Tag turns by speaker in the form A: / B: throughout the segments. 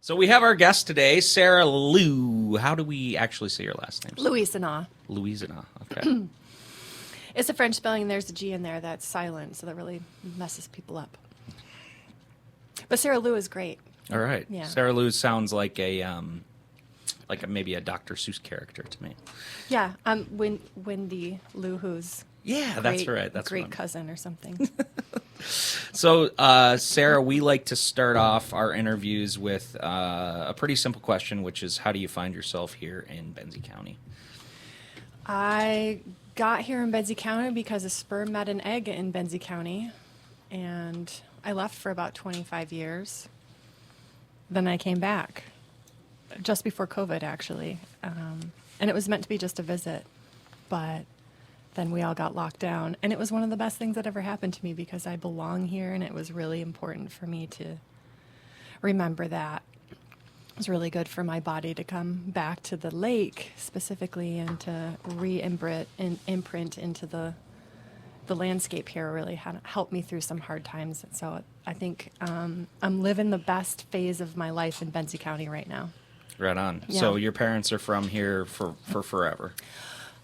A: So we have our guest today, Sarah Lou. How do we actually say your last name?
B: Louisana.
A: Louisana. Okay.
B: It's a French spelling, and there's a G in there that's silent, so that really messes people up. But Sarah Lou is great.
A: All right.
B: Yeah.
A: Sarah Lou sounds like maybe a Dr. Seuss character to me.
B: Yeah, Wendy Lou, who's
A: Yeah, that's right. That's
B: great
A: what
B: cousin or something.
A: So, Sarah, we like to start off our interviews with a pretty simple question, which is, how do you find yourself here in Benzie County?
B: I got here in Benzie County because a sperm met an egg in Benzie County, and I left for about 25 years. Then I came back, just before COVID, actually. And it was meant to be just a visit, but then we all got locked down. And it was one of the best things that ever happened to me because I belong here, and it was really important for me to remember that. It was really good for my body to come back to the lake specifically and to re-imprint into the landscape here. Really helped me through some hard times. And so I think I'm living the best phase of my life in Benzie County right now.
A: Right on.
B: Yeah.
A: So your parents are from here for forever.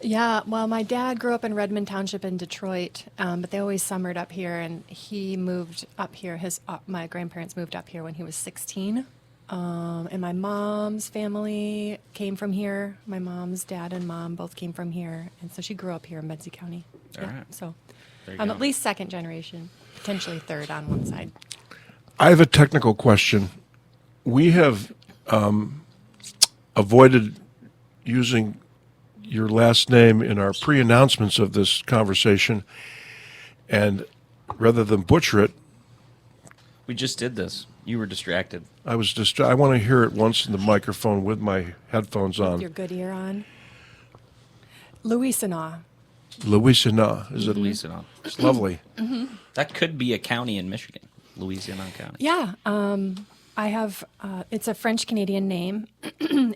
B: Yeah, well, my dad grew up in Redmond Township in Detroit, but they always summered up here, and he moved up here. My grandparents moved up here when he was 16. And my mom's family came from here. My mom's dad and mom both came from here, and so she grew up here in Benzie County.
A: All right.
B: So
A: There you
B: I'm
A: go.
B: at least second generation, potentially third on one side.
C: I have a technical question. We have avoided using your last name in our pre-announcements of this conversation, and rather than butcher it,
A: We just did this. You were distracted.
C: I want to hear it once in the microphone with my headphones
B: Your
C: on.
B: good ear on. Louisana.
C: Louisiana, is it?
A: Louisiana.
C: It's lovely.
A: That could be a county in Michigan. Louisiana County.
B: Yeah, I have. It's a French Canadian name,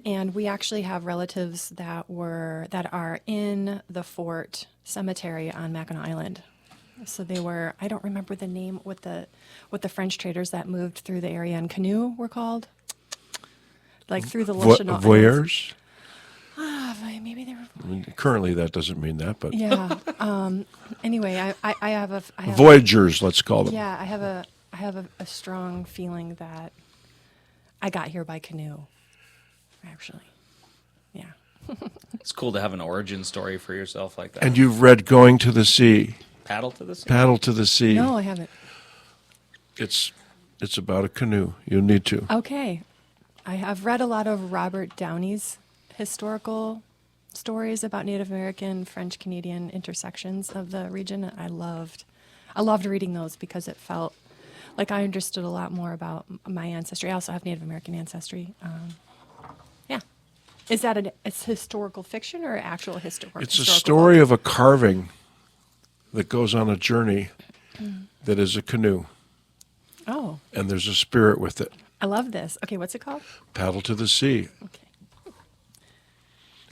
B: and we actually have relatives that are in the Fort Cemetery on Mackinac Island. So they were. I don't remember the name. What the French traders that moved through the area in canoe were called. Like through the Lachino
C: Voyeurs?
B: Maybe they were.
C: I mean, currently, that doesn't mean that, but
B: Yeah. Anyway, I have a.
C: Voyagers, let's call them.
B: Yeah, I have a strong feeling that I got here by canoe. Actually, yeah.
A: It's cool to have an origin story for yourself like that.
C: And you've read Going to the Sea,
A: Paddle to the sea.
C: Paddle to the Sea.
B: No, I haven't.
C: It's about a canoe. You need to.
B: Okay, I have read a lot of Robert Downey's historical stories about Native American, French Canadian intersections of the region. I loved reading those because it felt like I understood a lot more about my ancestry. I also have Native American ancestry. Yeah. Is that it's historical fiction or actual historical?
C: It's a story of a carving that goes on a journey that is a canoe,
B: Oh,
C: and there's a spirit with it.
B: I love this. Okay, what's it called?
C: Paddle to the Sea.
B: Okay.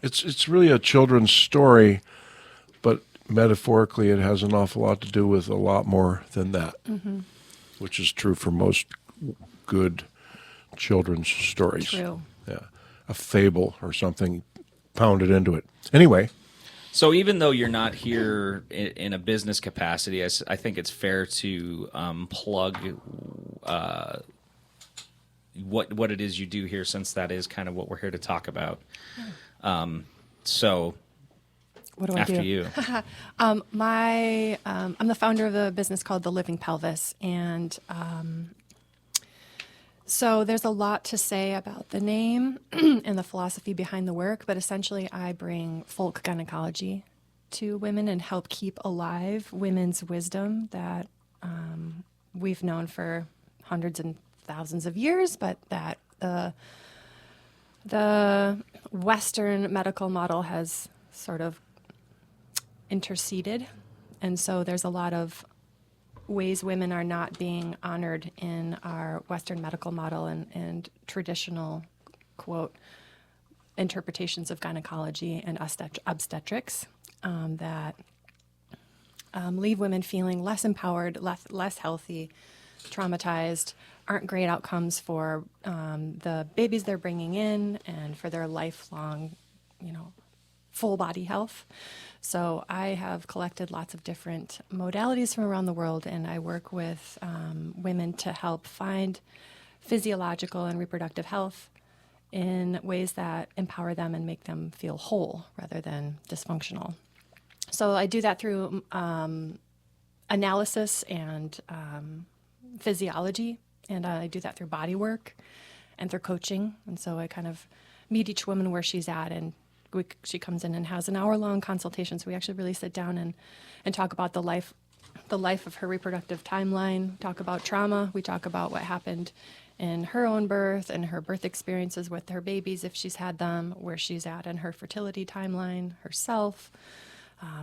C: It's really a children's story, but metaphorically it has an awful lot to do with a lot more than that, which is true for most good children's stories.
B: True.
C: Yeah, a fable or something pounded into it. Anyway,
A: So even though you're not here in a business capacity, I think it's fair to plug what it is you do here, since that is kind of what we're here to talk about. So
B: What do I
A: after
B: do?
A: you.
B: I'm the founder of a business called The Living Pelvis, and so there's a lot to say about the name and the philosophy behind the work, but essentially I bring folk gynecology to women and help keep alive women's wisdom that we've known for hundreds and thousands of years, but that the Western medical model has sort of interceded. And so there's a lot of ways women are not being honored in our Western medical model and traditional, quote, interpretations of gynecology and obstetrics that leave women feeling less empowered, less healthy, traumatized, aren't great outcomes for the babies they're bringing in and for their lifelong, full body health. So I have collected lots of different modalities from around the world, and I work with women to help find physiological and reproductive health in ways that empower them and make them feel whole rather than dysfunctional. So I do that through analysis and physiology, and I do that through body work and through coaching. And so I kind of meet each woman where she's at, and she comes in and has an hour-long consultation. So we actually really sit down and talk about the life of her reproductive timeline, talk about trauma, we talk about what happened in her own birth and her birth experiences with her babies, if she's had them, where she's at in her fertility timeline, herself,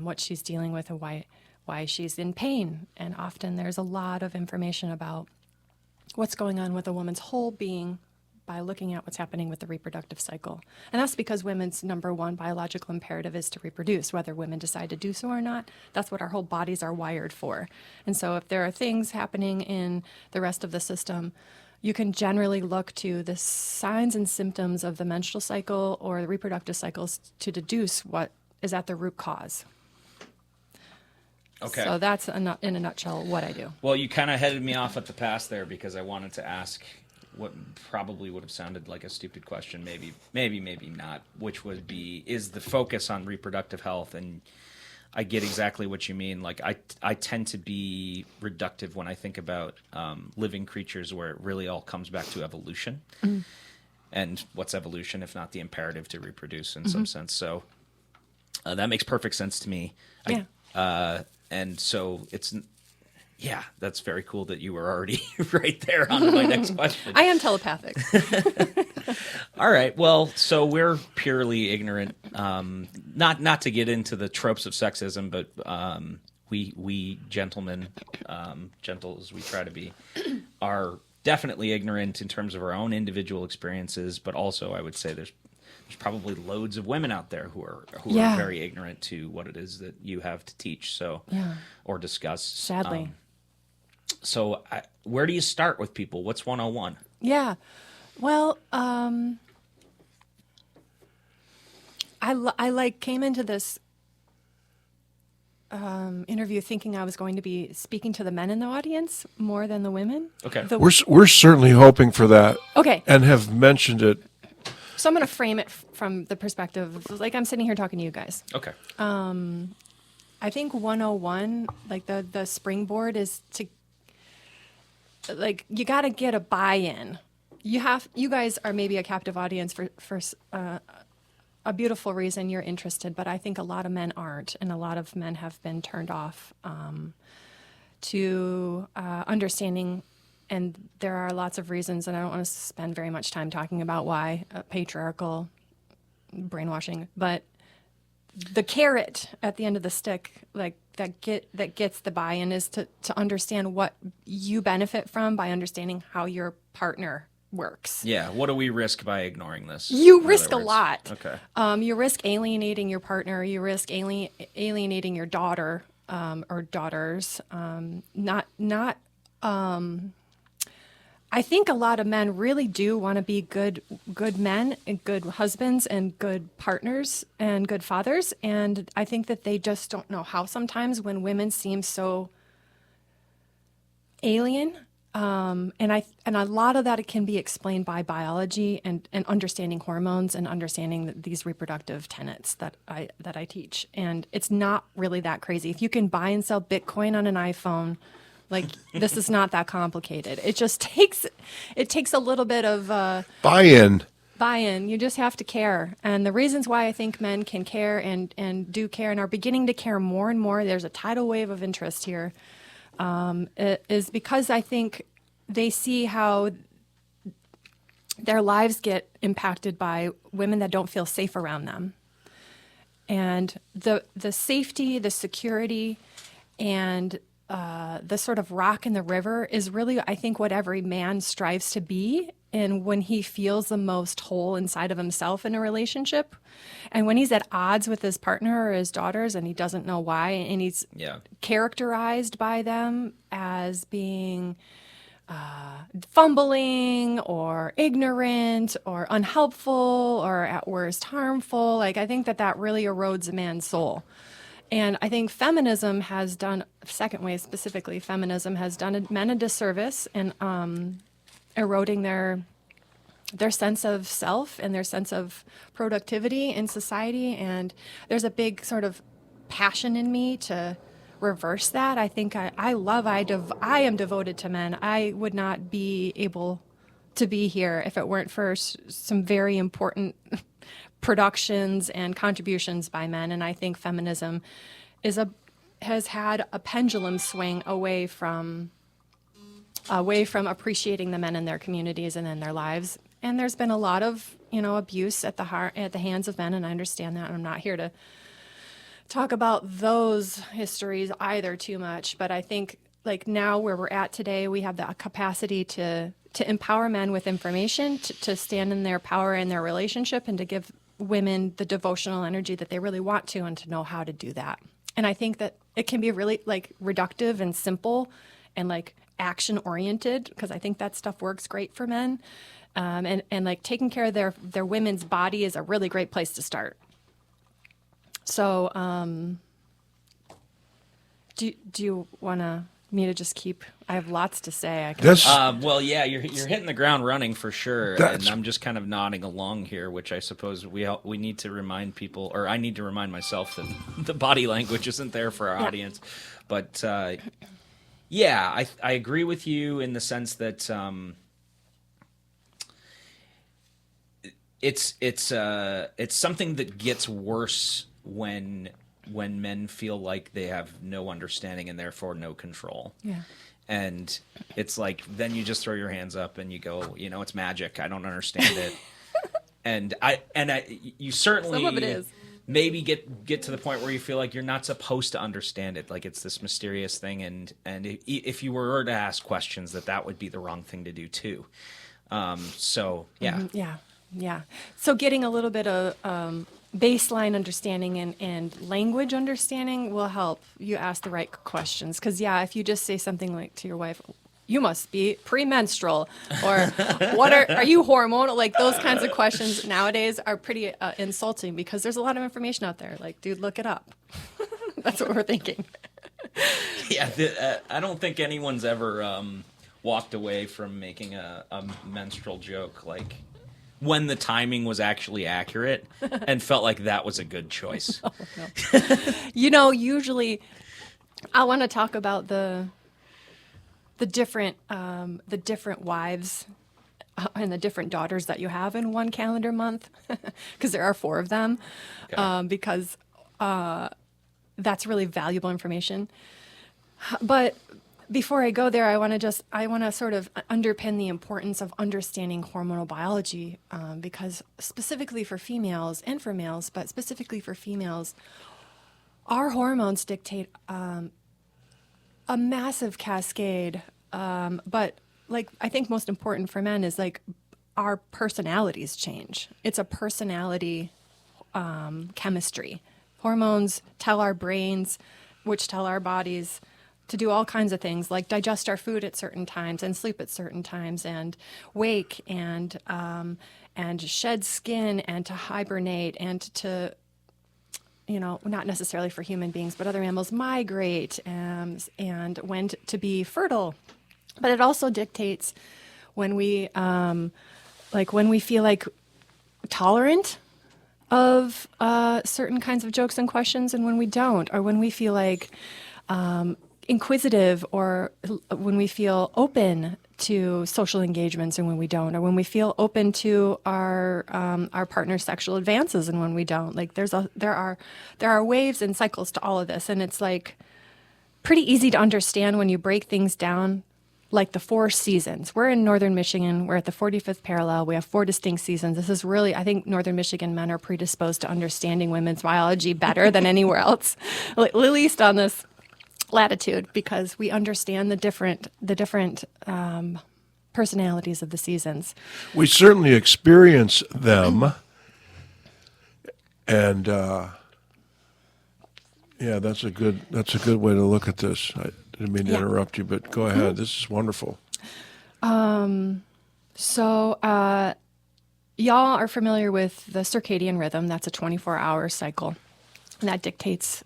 B: what she's dealing with, and why she's in pain. And often there's a lot of information about what's going on with a woman's whole being by looking at what's happening with the reproductive cycle. And that's because women's number one biological imperative is to reproduce, whether women decide to do so or not. That's what our whole bodies are wired for. And so if there are things happening in the rest of the system, you can generally look to the signs and symptoms of the menstrual cycle or the reproductive cycles to deduce what is at the root cause.
A: Okay.
B: So that's in a nutshell what I do.
A: Well, you kind of headed me off at the pass there because I wanted to ask what probably would have sounded like a stupid question, maybe not, which would be, is the focus on reproductive health? And I get exactly what you mean. Like I tend to be reductive when I think about living creatures, where it really all comes back to evolution. Mm-hmm. And what's evolution if not the imperative to reproduce in some sense? So that makes perfect sense to me.
B: Yeah.
A: And so yeah, that's very cool that you were already right there on my next question.
B: I am telepathic.
A: All right. Well, so we're purely ignorant. Not to get into the tropes of sexism, but we gentlemen, gentle as we try to be, are definitely ignorant in terms of our own individual experiences. But also, I would say there's probably loads of women out there who are very ignorant to what it is that you have to teach. So or discuss.
B: Sadly.
A: So where do you start with people? What's 101?
B: Yeah. Well, I came into this interview thinking I was going to be speaking to the men in the audience more than the women.
A: Okay.
C: We're certainly hoping for that.
B: Okay.
C: And have mentioned it.
B: So I'm going to frame it from the perspective of, like, I'm sitting here talking to you guys.
A: Okay.
B: I think 101, like the springboard is to, like, you got to get a buy-in. You guys are maybe a captive audience for a beautiful reason. You're interested, but I think a lot of men aren't, and a lot of men have been turned off to understanding. And there are lots of reasons, and I don't want to spend very much time talking about why, patriarchal brainwashing, but the carrot at the end of the stick, like that gets the buy-in, is to understand what you benefit from by understanding how your partner works.
A: Yeah. What do we risk by ignoring this?
B: You risk a lot.
A: Okay.
B: You risk alienating your partner. You risk alienating your daughter or daughters. I think a lot of men really do want to be good men and good husbands and good partners and good fathers. And I think that they just don't know how sometimes, when women seem so alien. And a lot of that can be explained by biology and understanding hormones and understanding these reproductive tenets that I teach. And it's not really that crazy. If you can buy and sell Bitcoin on an iPhone, like, this is not that complicated. It just takes a little bit of
C: Buy-in.
B: You just have to care. And the reasons why I think men can care and do care and are beginning to care more and more, there's a tidal wave of interest here, is because I think they see how their lives get impacted by women that don't feel safe around them. And the safety, the security, and the sort of rock in the river is really, I think, what every man strives to be. And when he feels the most whole inside of himself in a relationship, and when he's at odds with his partner or his daughters and he doesn't know why, and he's characterized by them as being fumbling or ignorant or unhelpful or at worst harmful. Like, I think that that really erodes a man's soul. And I think feminism has done, second wave specifically, feminism has done men a disservice in eroding their sense of self and their sense of productivity in society. And there's a big sort of passion in me to reverse that. I think I am devoted to men. I would not be able to be here if it weren't for some very important productions and contributions by men. And I think feminism has had a pendulum swing away from appreciating the men in their communities and in their lives. And there's been a lot of, abuse at the hands of men, and I understand that. And I'm not here to talk about those histories either too much, but I think like now where we're at today, we have the capacity to empower men with information, to stand in their power in their relationship, and to give women the devotional energy that they really want to, and to know how to do that. And I think that it can be really like reductive and simple and like action oriented, because I think that stuff works great for men. And like taking care of their women's body is a really great place to start. So, do you want me to just keep? I have lots to say.
A: Well, yeah, you're hitting the ground running for sure, and I'm just kind of nodding along here, which I suppose we need to remind people, or I need to remind myself that the body language isn't there for our audience. But yeah, I agree with you in the sense that it's something that gets worse when men feel like they have no understanding and therefore no control.
B: Yeah.
A: And it's like, then you just throw your hands up and you go, it's magic. I don't understand it. and you certainly
B: Some of it is.
A: maybe get to the point where you feel like you're not supposed to understand it. Like it's this mysterious thing. And if you were to ask questions, that would be the wrong thing to do too. So yeah.
B: Mm-hmm. Yeah. So getting a little bit of baseline understanding and language understanding will help you ask the right questions. Because, if you just say something like to your wife, you must be premenstrual, or what are you hormonal? Like those kinds of questions nowadays are pretty insulting, because there's a lot of information out there. Like, dude, look it up. That's what we're thinking.
A: Yeah, I don't think anyone's ever walked away from making a menstrual joke like when the timing was actually accurate and felt like that was a good choice.
B: No. Usually I want to talk about the different wives and the different daughters that you have in one calendar month, because there are 4 of them, because that's really valuable information. But before I go there, I want to sort of underpin the importance of understanding hormonal biology, because specifically for females and for males, but specifically for females, our hormones dictate a massive cascade. But like, I think most important for men is like our personalities change. It's a personality chemistry. Hormones tell our brains, which tell our bodies to do all kinds of things, like digest our food at certain times and sleep at certain times and wake and shed skin and to hibernate and to, not necessarily for human beings, but other animals, migrate and when to be fertile. But it also dictates when we feel like tolerant of certain kinds of jokes and questions, and when we don't, or when we feel like inquisitive, or when we feel open to social engagements and when we don't, or when we feel open to our partner's sexual advances and when we don't. Like there are waves and cycles to all of this, and it's like pretty easy to understand when you break things down, like the 4 seasons. We're in northern Michigan. We're at the 45th parallel. We have 4 distinct seasons. This is really, I think northern Michigan men are predisposed to understanding women's biology better than anywhere else, at least on this latitude, because we understand the different personalities of the seasons.
C: We certainly experience them, and that's a good way to look at this. I didn't mean to interrupt you, but go ahead. This is wonderful.
B: So, y'all are familiar with the circadian rhythm. That's a 24-hour cycle. And that dictates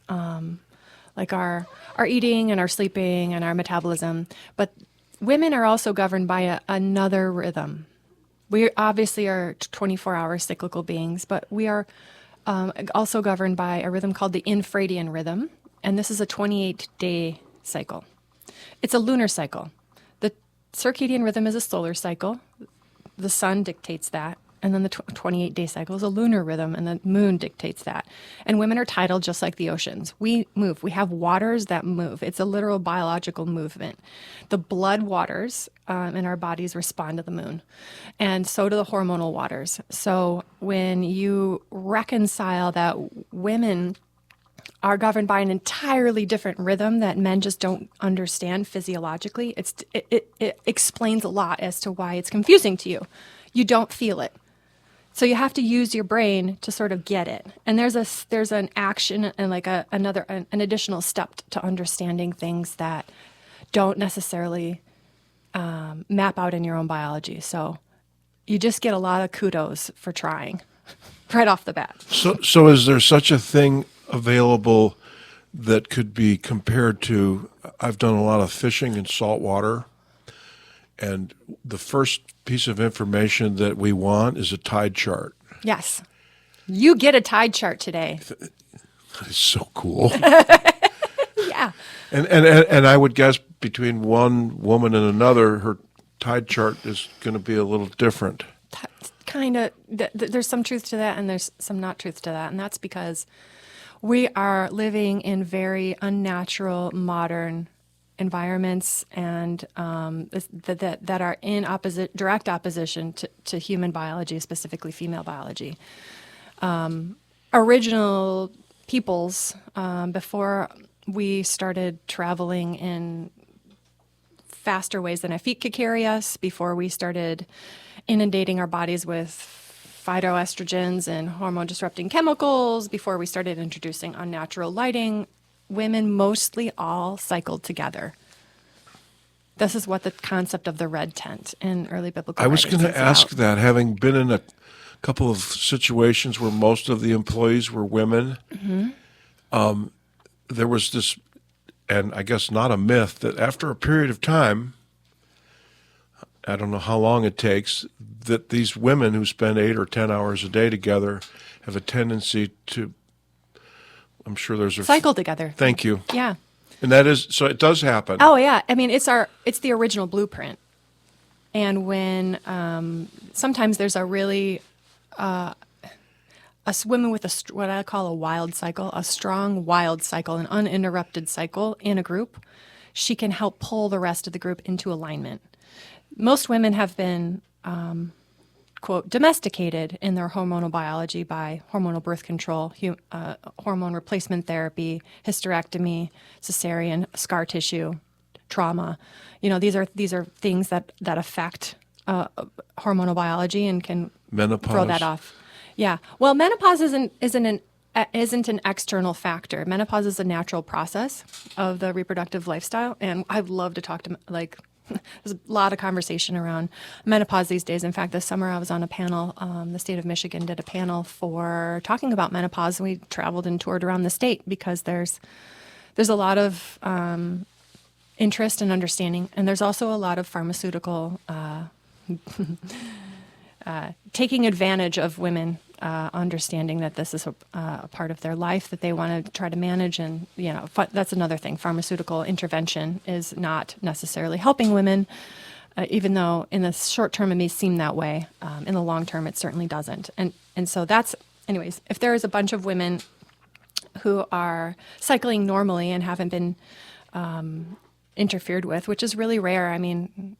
B: like our eating and our sleeping and our metabolism. But women are also governed by another rhythm. We obviously are 24-hour cyclical beings, but we are also governed by a rhythm called the infradian rhythm. And this is a 28-day cycle. It's a lunar cycle. The circadian rhythm is a solar cycle. The sun dictates that. And then the 28-day cycle is a lunar rhythm, and the moon dictates that. And women are tidal just like the oceans. We move. We have waters that move. It's a literal biological movement. The blood waters in our bodies respond to the moon, and so do the hormonal waters. So when you reconcile that women are governed by an entirely different rhythm that men just don't understand physiologically, it explains a lot as to why it's confusing to you. You don't feel it. So you have to use your brain to sort of get it. And there's an action and like an additional step to understanding things that don't necessarily map out in your own biology. So you just get a lot of kudos for trying right off the bat.
C: So is there such a thing available that could be compared to? I've done a lot of fishing in salt water, and the first piece of information that we want is a tide chart.
B: Yes. You get a tide chart today.
C: That is so cool.
B: Yeah.
C: And I would guess between one woman and another, her tide chart is going to be a little different.
B: Kind of. There's some truth to that, and there's some not truth to that. And that's because we are living in very unnatural, modern environments, and that are in direct opposition to human biology, specifically female biology. Original peoples, before we started traveling in faster ways than our feet could carry us, before we started inundating our bodies with phytoestrogens and hormone disrupting chemicals, before we started introducing unnatural lighting, women mostly all cycled together. This is what the concept of the red tent in early biblical
C: I was
B: writings
C: going to
B: is
C: ask
B: about.
C: that, having been in a couple of situations where most of the employees were women, there was this, and I guess not a myth, that after a period of time, I don't know how long it takes, that these women who spend 8 or 10 hours a day together have a tendency to, I'm sure there's a...
B: Cycle together.
C: Thank you.
B: Yeah.
C: And that is, so it does happen.
B: Oh yeah. I mean, it's the original blueprint. And when sometimes there's a really women with what I call a wild cycle, a strong wild cycle, an uninterrupted cycle in a group, she can help pull the rest of the group into alignment. Most women have been, quote, domesticated in their hormonal biology by hormonal birth control, hormone replacement therapy, hysterectomy, cesarean, scar tissue, trauma. You know, these are things that affect hormonal biology and can
C: Menopause.
B: throw that off. Yeah. Well, menopause isn't an external factor. Menopause is a natural process of the reproductive lifestyle, and I'd love to talk to there's a lot of conversation around menopause these days. In fact, this summer I was on a panel. The state of Michigan did a panel for talking about menopause, and we traveled and toured around the state because there's a lot of interest and understanding, and there's also a lot of pharmaceutical taking advantage of women, understanding that this is a part of their life that they want to try to manage. And, that's another thing. Pharmaceutical intervention is not necessarily helping women, even though in the short term it may seem that way. In the long term, it certainly doesn't. And so that's, anyways, if there is a bunch of women who are cycling normally and haven't been interfered with, which is really rare. I mean,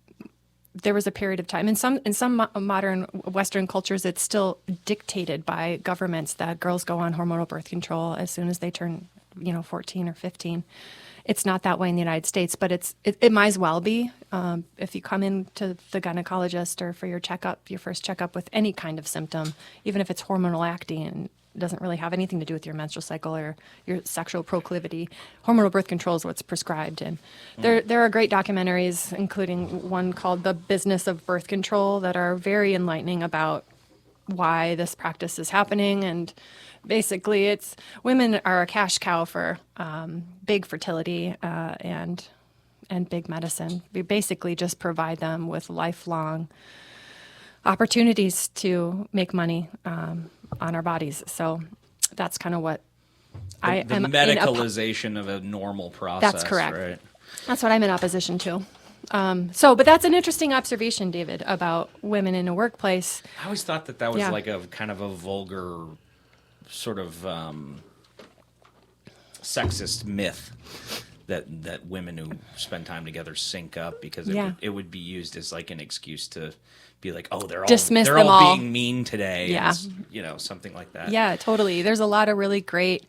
B: there was a period of time in some modern Western cultures, it's still dictated by governments that girls go on hormonal birth control as soon as they turn, 14 or 15. It's not that way in the United States, but it might as well be. If you come into the gynecologist or for your first checkup with any kind of symptom, even if it's hormonal acne, It doesn't really have anything to do with your menstrual cycle or your sexual proclivity. Hormonal birth control is what's prescribed. And there are great documentaries, including one called The Business of Birth Control, that are very enlightening about why this practice is happening. And basically, it's women are a cash cow for big fertility and big medicine. We basically just provide them with lifelong opportunities to make money on our bodies. So that's kind of what I
A: The
B: am.
A: medicalization of a normal process.
B: That's correct.
A: Right?
B: That's what I'm in opposition to. But that's an interesting observation, David, about women in a workplace.
A: I always thought that was
B: Yeah.
A: like a kind of a vulgar sort of sexist myth that women who spend time together sync up because
B: Yeah.
A: it would be used as like an excuse to be like, oh,
B: Dismiss
A: they're
B: them
A: all
B: all.
A: being mean today.
B: Yeah.
A: And, something like that.
B: Yeah, totally. There's a lot of really great.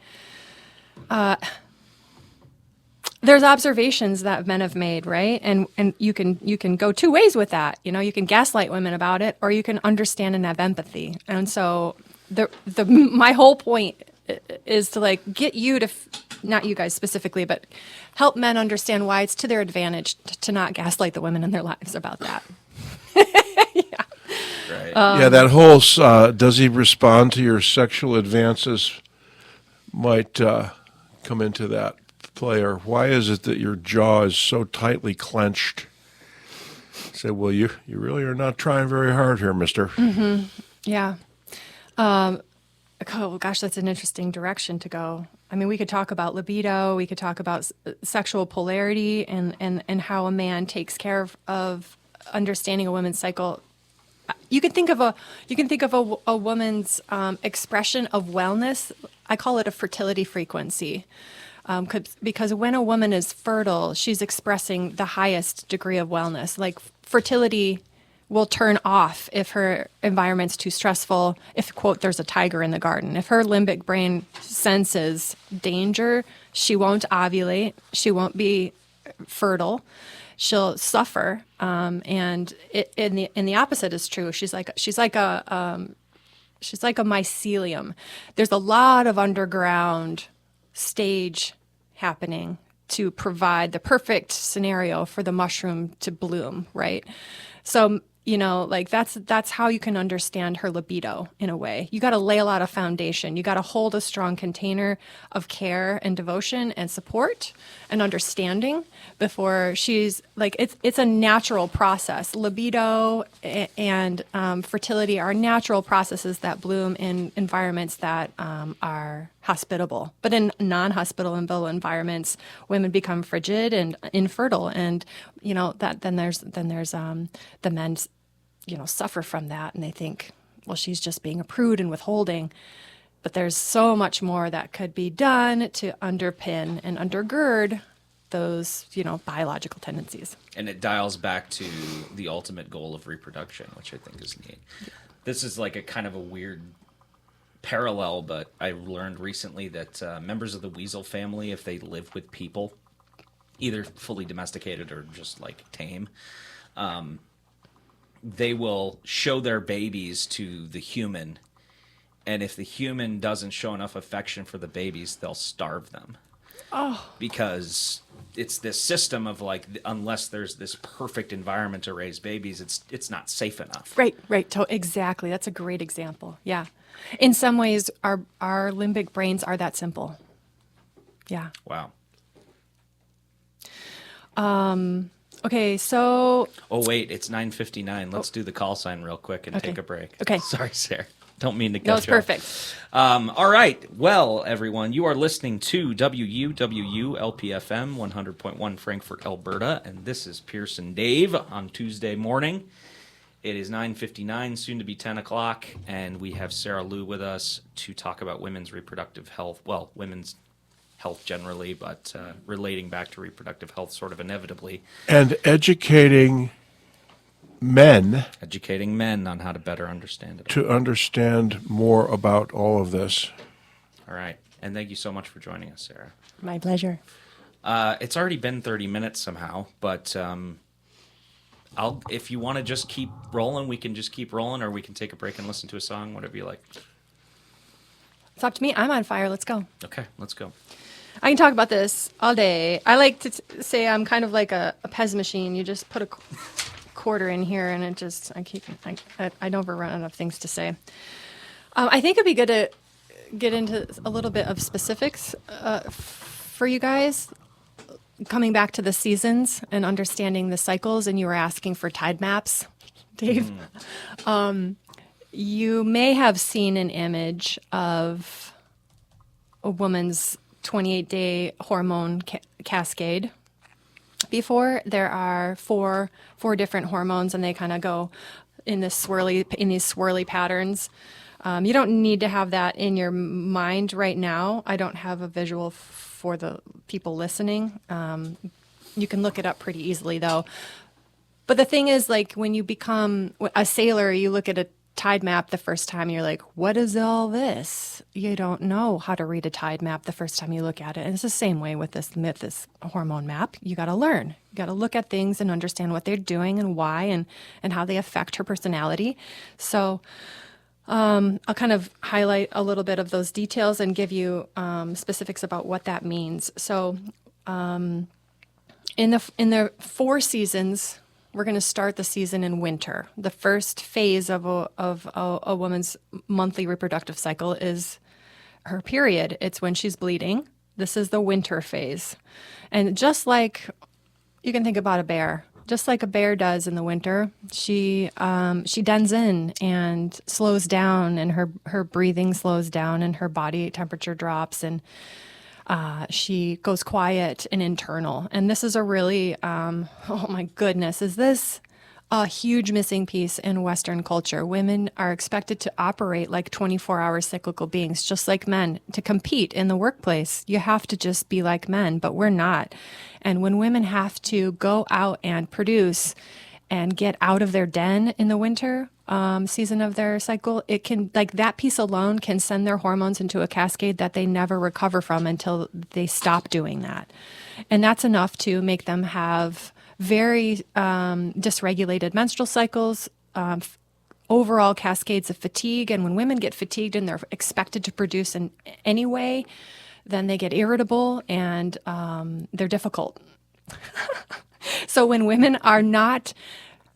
B: There's observations that men have made, right? And you can go two ways with that. You can gaslight women about it, or you can understand and have empathy. And so my whole point is to like get you to, not you guys specifically, but help men understand why it's to their advantage to not gaslight the women in their lives about that.
A: Right.
C: Yeah, that whole does he respond to your sexual advances might come into that play. Or why is it that your jaw is so tightly clenched? Say, well, you really are not trying very hard here, mister.
B: Yeah. Oh gosh, that's an interesting direction to go. I mean, we could talk about libido. We could talk about sexual polarity and how a man takes care of understanding a woman's cycle. You can think of a woman's expression of wellness. I call it a fertility frequency, because when a woman is fertile, she's expressing the highest degree of wellness. Like fertility will turn off if her environment's too stressful. If, quote, there's a tiger in the garden. If her limbic brain senses danger, she won't ovulate. She won't be fertile. She'll suffer. And the opposite is true. She's like a mycelium. There's a lot of underground stage happening to provide the perfect scenario for the mushroom to bloom, right? So, like that's how you can understand her libido in a way. You got to lay a lot of foundation. You got to hold a strong container of care and devotion and support and understanding before she's like, it's a natural process. Libido and fertility are natural processes that bloom in environments that are hospitable. But in non-hospitable environments, women become frigid and infertile, and then there's the men suffer from that, and they think, well, she's just being a prude and withholding. But there's so much more that could be done to underpin and undergird those biological tendencies.
A: And it dials back to the ultimate goal of reproduction, which I think is neat. This is like a kind of a weird parallel, but I learned recently that members of the weasel family, if they live with people, either fully domesticated or just like tame, they will show their babies to the human, and if the human doesn't show enough affection for the babies, they'll starve them. Oh. Because it's this system of like, unless there's this perfect environment to raise babies, it's not safe enough.
B: Right. Exactly. That's a great example. Yeah. In some ways, our limbic brains are that simple. Yeah.
A: Wow.
B: Okay, so...
A: Oh, wait, it's 9:59. Let's do the call sign real quick and take a break.
B: Okay.
A: Sorry, Sarah. Don't mean to cut
B: No, it's
A: you off.
B: perfect.
A: All right. Well, everyone, you are listening to WUWU LPFM 100.1 Frankfurt, Alberta, and this is Pearson Dave on Tuesday morning. It is 9:59, soon to be 10 o'clock, and we have Sarah Lou with us to talk about women's reproductive health. Well, women's health generally, but relating back to reproductive health sort of inevitably.
C: And educating men
A: Educating men on how to better understand it.
C: to understand more about all of this.
A: All right. And thank you so much for joining us, Sarah.
B: My pleasure.
A: It's already been 30 minutes somehow, but if you want to just keep rolling, we can just keep rolling, or we can take a break and listen to a song, whatever you like.
B: It's up to me. I'm on fire. Let's go.
A: Okay, let's go.
B: I can talk about this all day. I like to say I'm kind of like a Pez machine. You just put a quarter in here, and it just I don't run out of things to say. I think it'd be good to get into a little bit of specifics for you guys, coming back to the seasons and understanding the cycles. And you were asking for tide maps, Dave. You may have seen an image of a woman's 28-day hormone cascade before. There are four different hormones, and they kind of go in these swirly patterns. You don't need to have that in your mind right now. I don't have a visual for the people listening. You can look it up pretty easily, though. But the thing is, like, when you become a sailor, you look at a tide map the first time, you're like, what is all this? You don't know how to read a tide map the first time you look at it. And it's the same way with this hormone map. You got to learn. You got to look at things and understand what they're doing and why and how they affect her personality. So I'll kind of highlight a little bit of those details and give you specifics about what that means. So in the 4 seasons, we're going to start the season in winter. The first phase of a woman's monthly reproductive cycle is her period. It's when she's bleeding. This is the winter phase. And just like you can think about a bear, just like a bear does in the winter, she dens in and slows down, and her breathing slows down, and her body temperature drops, and she goes quiet and internal. And this is a really, oh my goodness, is this a huge missing piece in Western culture? Women are expected to operate like 24-hour cyclical beings, just like men. To compete in the workplace, you have to just be like men, but we're not. And when women have to go out and produce and get out of their den in the winter season of their cycle, it can, like, that piece alone can send their hormones into a cascade that they never recover from until they stop doing that. And that's enough to make them have very dysregulated menstrual cycles, overall cascades of fatigue. And when women get fatigued and they're expected to produce in any way, then they get irritable and they're difficult. So when women are not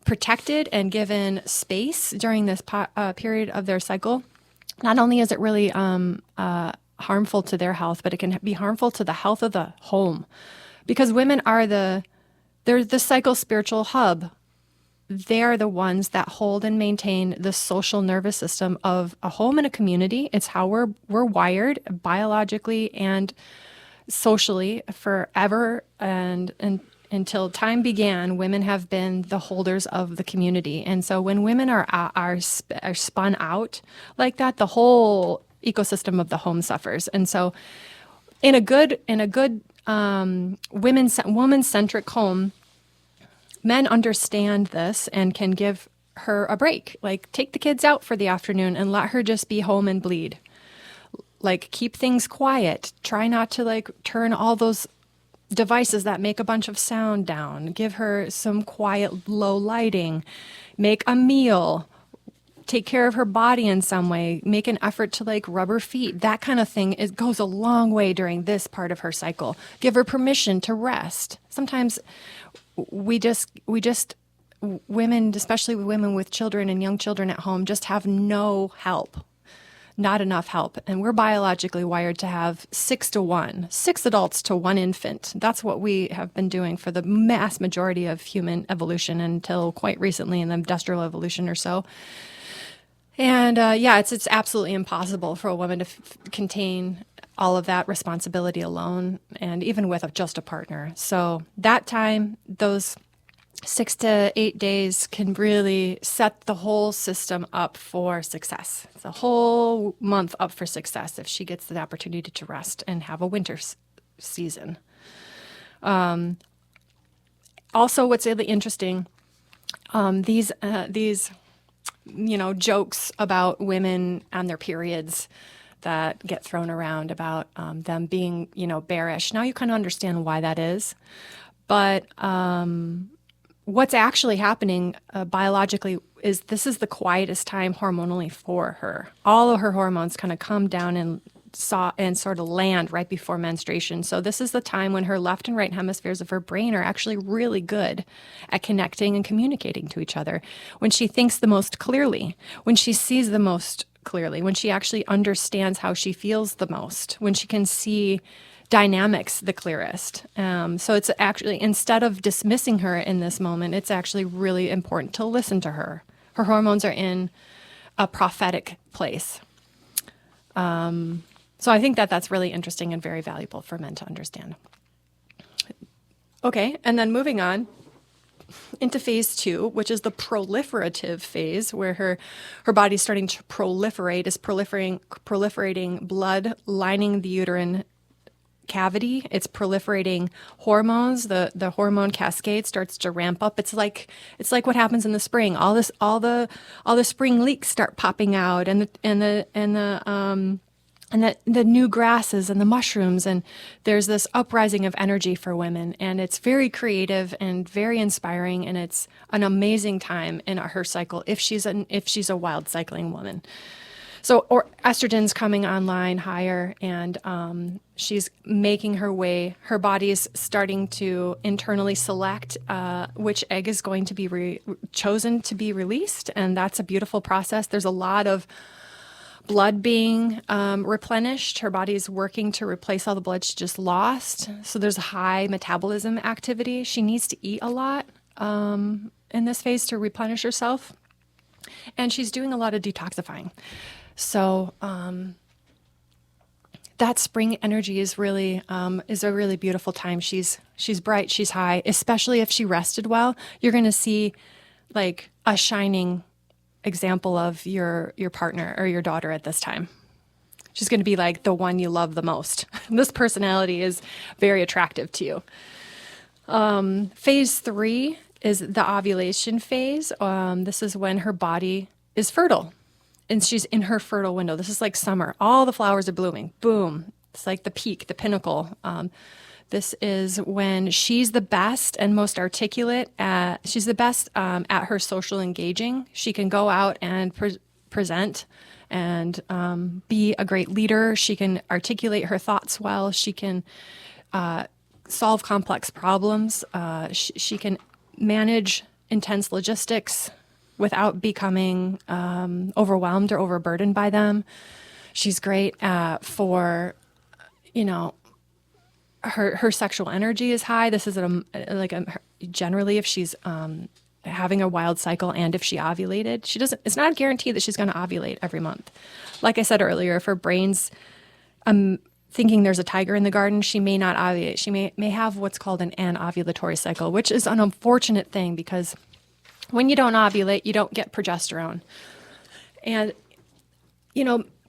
B: protected and given space during this period of their cycle, not only is it really harmful to their health, but it can be harmful to the health of the home, because women are they're the cycle spiritual hub. They are the ones that hold and maintain the social nervous system of a home and a community. It's how we're wired biologically and socially forever, and until time began, women have been the holders of the community. And so when women are spun out like that, the whole ecosystem of the home suffers. And so in a good woman-centric home, men understand this and can give her a break. Like, take the kids out for the afternoon and let her just be home and bleed. Like, keep things quiet. Try not to, like, turn all those devices that make a bunch of sound down. Give her some quiet, low lighting. Make a meal. Take care of her body in some way. Make an effort to, like, rub her feet. That kind of thing. It goes a long way during this part of her cycle. Give her permission to rest. Sometimes women, especially women with children and young children at home, just have no help. Not enough help. And we're biologically wired to have 6 to 1, 6 adults to 1 infant. That's what we have been doing for the mass majority of human evolution until quite recently in the industrial evolution or so. And it's absolutely impossible for a woman to contain all of that responsibility alone, and even with just a partner. So that time, those 6 to 8 days can really set the whole system up for success. It's a whole month up for success if she gets the opportunity to rest and have a winter season. Also, what's really interesting, these jokes about women and their periods that get thrown around about them being, bearish. Now you kind of understand why that is. But what's actually happening biologically is this is the quietest time hormonally for her. All of her hormones kind of come down and sort of land right before menstruation. So this is the time when her left and right hemispheres of her brain are actually really good at connecting and communicating to each other. When she thinks the most clearly, when she sees the most clearly, when she actually understands how she feels the most, when she can see dynamics the clearest. So it's actually, instead of dismissing her in this moment, it's actually really important to listen to her. Her hormones are in a prophetic place. So I think that that's really interesting and very valuable for men to understand. Okay, and then moving on into phase 2, which is the proliferative phase, where her body's starting to proliferate, is proliferating blood lining the uterine cavity. It's proliferating hormones. The hormone cascade starts to ramp up. It's like what happens in the spring. All the spring leeks start popping out, and the new grasses and the mushrooms, and there's this uprising of energy for women, and it's very creative and very inspiring, and it's an amazing time in her cycle if she's a wild cycling woman. So, or estrogen's coming online higher, and she's making her way. Her body's starting to internally select which egg is going to be chosen to be released, and that's a beautiful process. There's a lot of blood being replenished. Her body's working to replace all the blood she just lost. So there's a high metabolism activity. She needs to eat a lot in this phase to replenish herself, and she's doing a lot of detoxifying. So that spring energy is really is a really beautiful time. She's bright, she's high, especially if she rested well. You're going to see like a shining example of your partner or your daughter at this time. She's going to be like the one you love the most. This personality is very attractive to you. Phase 3 is the ovulation phase. This is when her body is fertile. And she's in her fertile window. This is like summer. All the flowers are blooming. Boom. It's like the peak, the pinnacle. This is when she's the best and most articulate. She's the best at her social engaging. She can go out and present and be a great leader. She can articulate her thoughts well. She can solve complex problems. She can manage intense logistics without becoming overwhelmed or overburdened by them. She's great for, her sexual energy is high. This is generally if she's having a wild cycle and if she ovulated, it's not a guarantee that she's going to ovulate every month. Like I said earlier, if her brain's thinking there's a tiger in the garden, she may not ovulate. She may have what's called an anovulatory cycle, which is an unfortunate thing because when you don't ovulate, you don't get progesterone. And,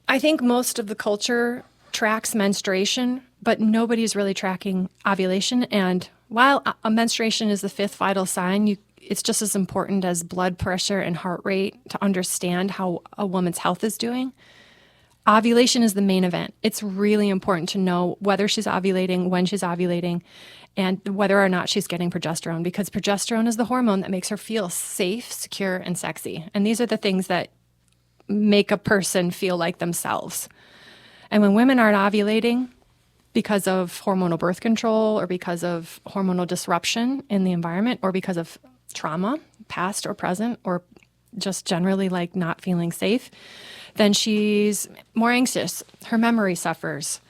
B: I think most of the culture tracks menstruation, but nobody's really tracking ovulation. And while a menstruation is the 5th vital sign, it's just as important as blood pressure and heart rate to understand how a woman's health is doing. Ovulation is the main event. It's really important to know whether she's ovulating, when she's ovulating, and whether or not she's getting progesterone, because progesterone is the hormone that makes her feel safe, secure, and sexy. And these are the things that make a person feel like themselves. And when women aren't ovulating because of hormonal birth control or because of hormonal disruption in the environment or because of trauma, past or present, or just generally like not feeling safe, then she's more anxious. Her memory suffers.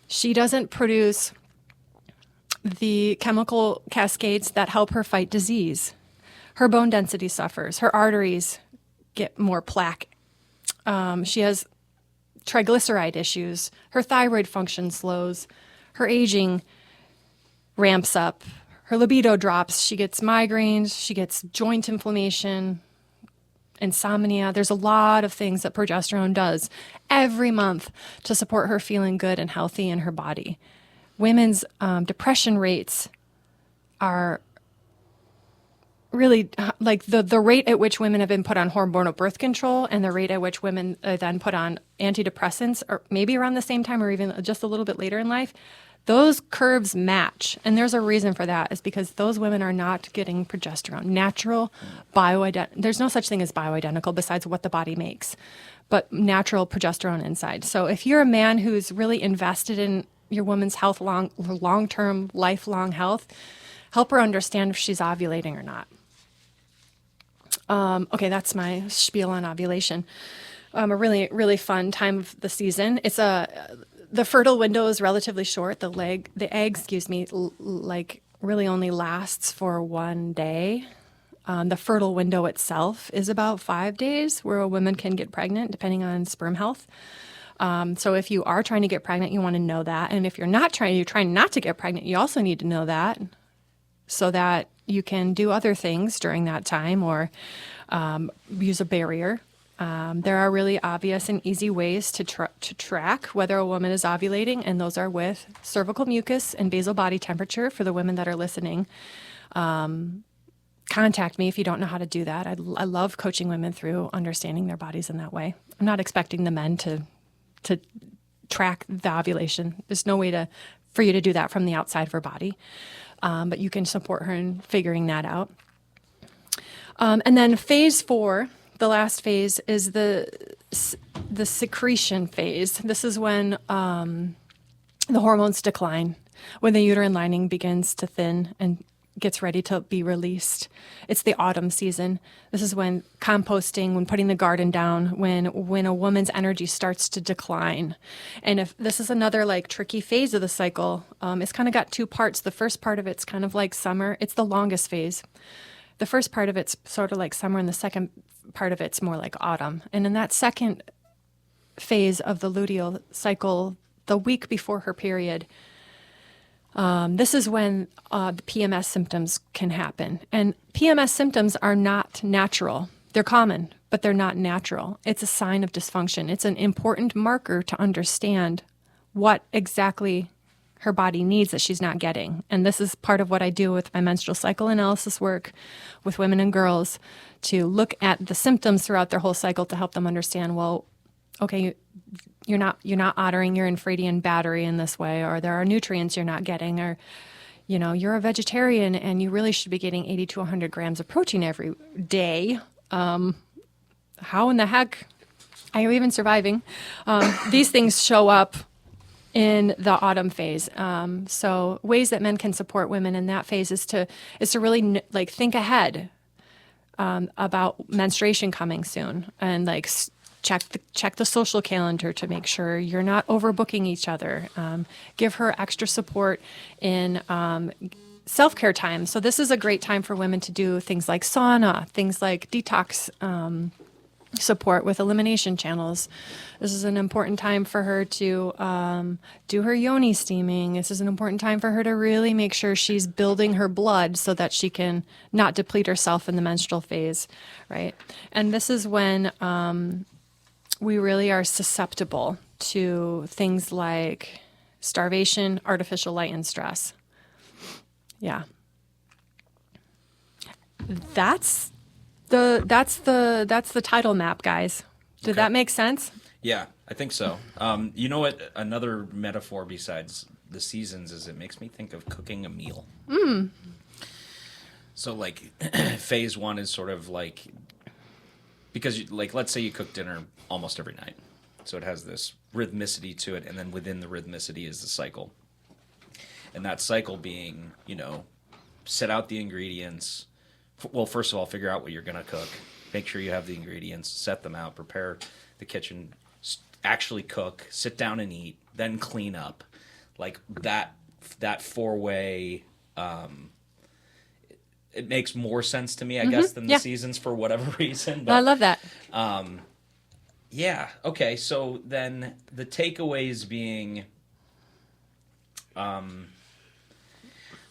B: She doesn't produce the chemical cascades that help her fight disease. Her bone density suffers. Her arteries get more plaque. She has triglyceride issues. Her thyroid function slows. Her aging ramps up. Her libido drops. She gets migraines. She gets joint inflammation, insomnia. There's a lot of things that progesterone does every month to support her feeling good and healthy in her body. Women's depression rates are really like the rate at which women have been put on hormonal birth control and the rate at which women then put on antidepressants, or maybe around the same time or even just a little bit later in life. those curves match. And there's a reason for that, is because those women are not getting progesterone. Natural there's no such thing as bioidentical besides what the body makes, but natural progesterone inside. So if you're a man who's really invested in your woman's health, long-term, lifelong health, help her understand if she's ovulating or not. Okay, that's my spiel on ovulation. A really, really fun time of the season. The fertile window is relatively short. The egg, like really only lasts for 1 day. The fertile window itself is about 5 days where a woman can get pregnant, depending on sperm health. So if you are trying to get pregnant, you want to know that. And if you're trying not to get pregnant, you also need to know that, so that you can do other things during that time, or use a barrier. There are really obvious and easy ways to track whether a woman is ovulating, and those are with cervical mucus and basal body temperature. For the women that are listening, contact me if you don't know how to do that. I love coaching women through understanding their bodies in that way. I'm not expecting the men to track the ovulation. There's no way for you to do that from the outside of her body, but you can support her in figuring that out. And then phase 4, the last phase, is the secretion phase. This is when the hormones decline, when the uterine lining begins to thin and gets ready to be released. It's the autumn season. This is when composting, when putting the garden down, when a woman's energy starts to decline. And if this is another like tricky phase of the cycle, it's kind of got 2 parts. The first part of it's kind of like summer. It's the longest phase. The first part of it's sort of like summer, and the second part of it's more like autumn. And in that second phase of the luteal cycle, the week before her period, this is when the PMS symptoms can happen. And PMS symptoms are not natural. They're common, but they're not natural. It's a sign of dysfunction. It's an important marker to understand what exactly her body needs that she's not getting. And this is part of what I do with my menstrual cycle analysis work with women and girls, to look at the symptoms throughout their whole cycle to help them understand, well, okay, you're not honoring your infradian battery in this way, or there are nutrients you're not getting, or you're a vegetarian and you really should be getting 80 to 100 grams of protein every day. How in the heck are you even surviving? These things show up in the autumn phase. So ways that men can support women in that phase is to really think ahead about menstruation coming soon, and check the social calendar to make sure you're not overbooking each other. Give her extra support in self-care time. So this is a great time for women to do things like sauna, things like detox support with elimination channels. This is an important time for her to do her yoni steaming. This is an important time for her to really make sure she's building her blood so that she can not deplete herself in the menstrual phase, right? And this is when we really are susceptible to things like starvation, artificial light, and stress. Yeah. That's the title map, guys. Did that make sense?
A: Yeah, I think so. You know what? Another metaphor besides the seasons is it makes me think of cooking a meal. So phase 1 is sort of because let's say you cook dinner almost every night. So it has this rhythmicity to it, and then within the rhythmicity is the cycle. And that cycle being, set out the ingredients. Well, first of all, figure out what you're going to cook. Make sure you have the ingredients, set them out, prepare the kitchen, actually cook, sit down and eat, then clean up. That 4-way, it makes more sense to me, I guess, than the seasons for whatever reason. But
B: I love that.
A: Yeah. Okay. So then the takeaways being,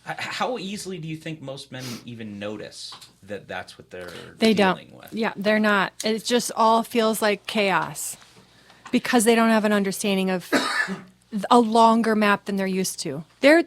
A: how easily do you think most men even notice that that's what they're dealing with?
B: Yeah, they're not. It just all feels like chaos because they don't have an understanding of a longer map than they're used to. Your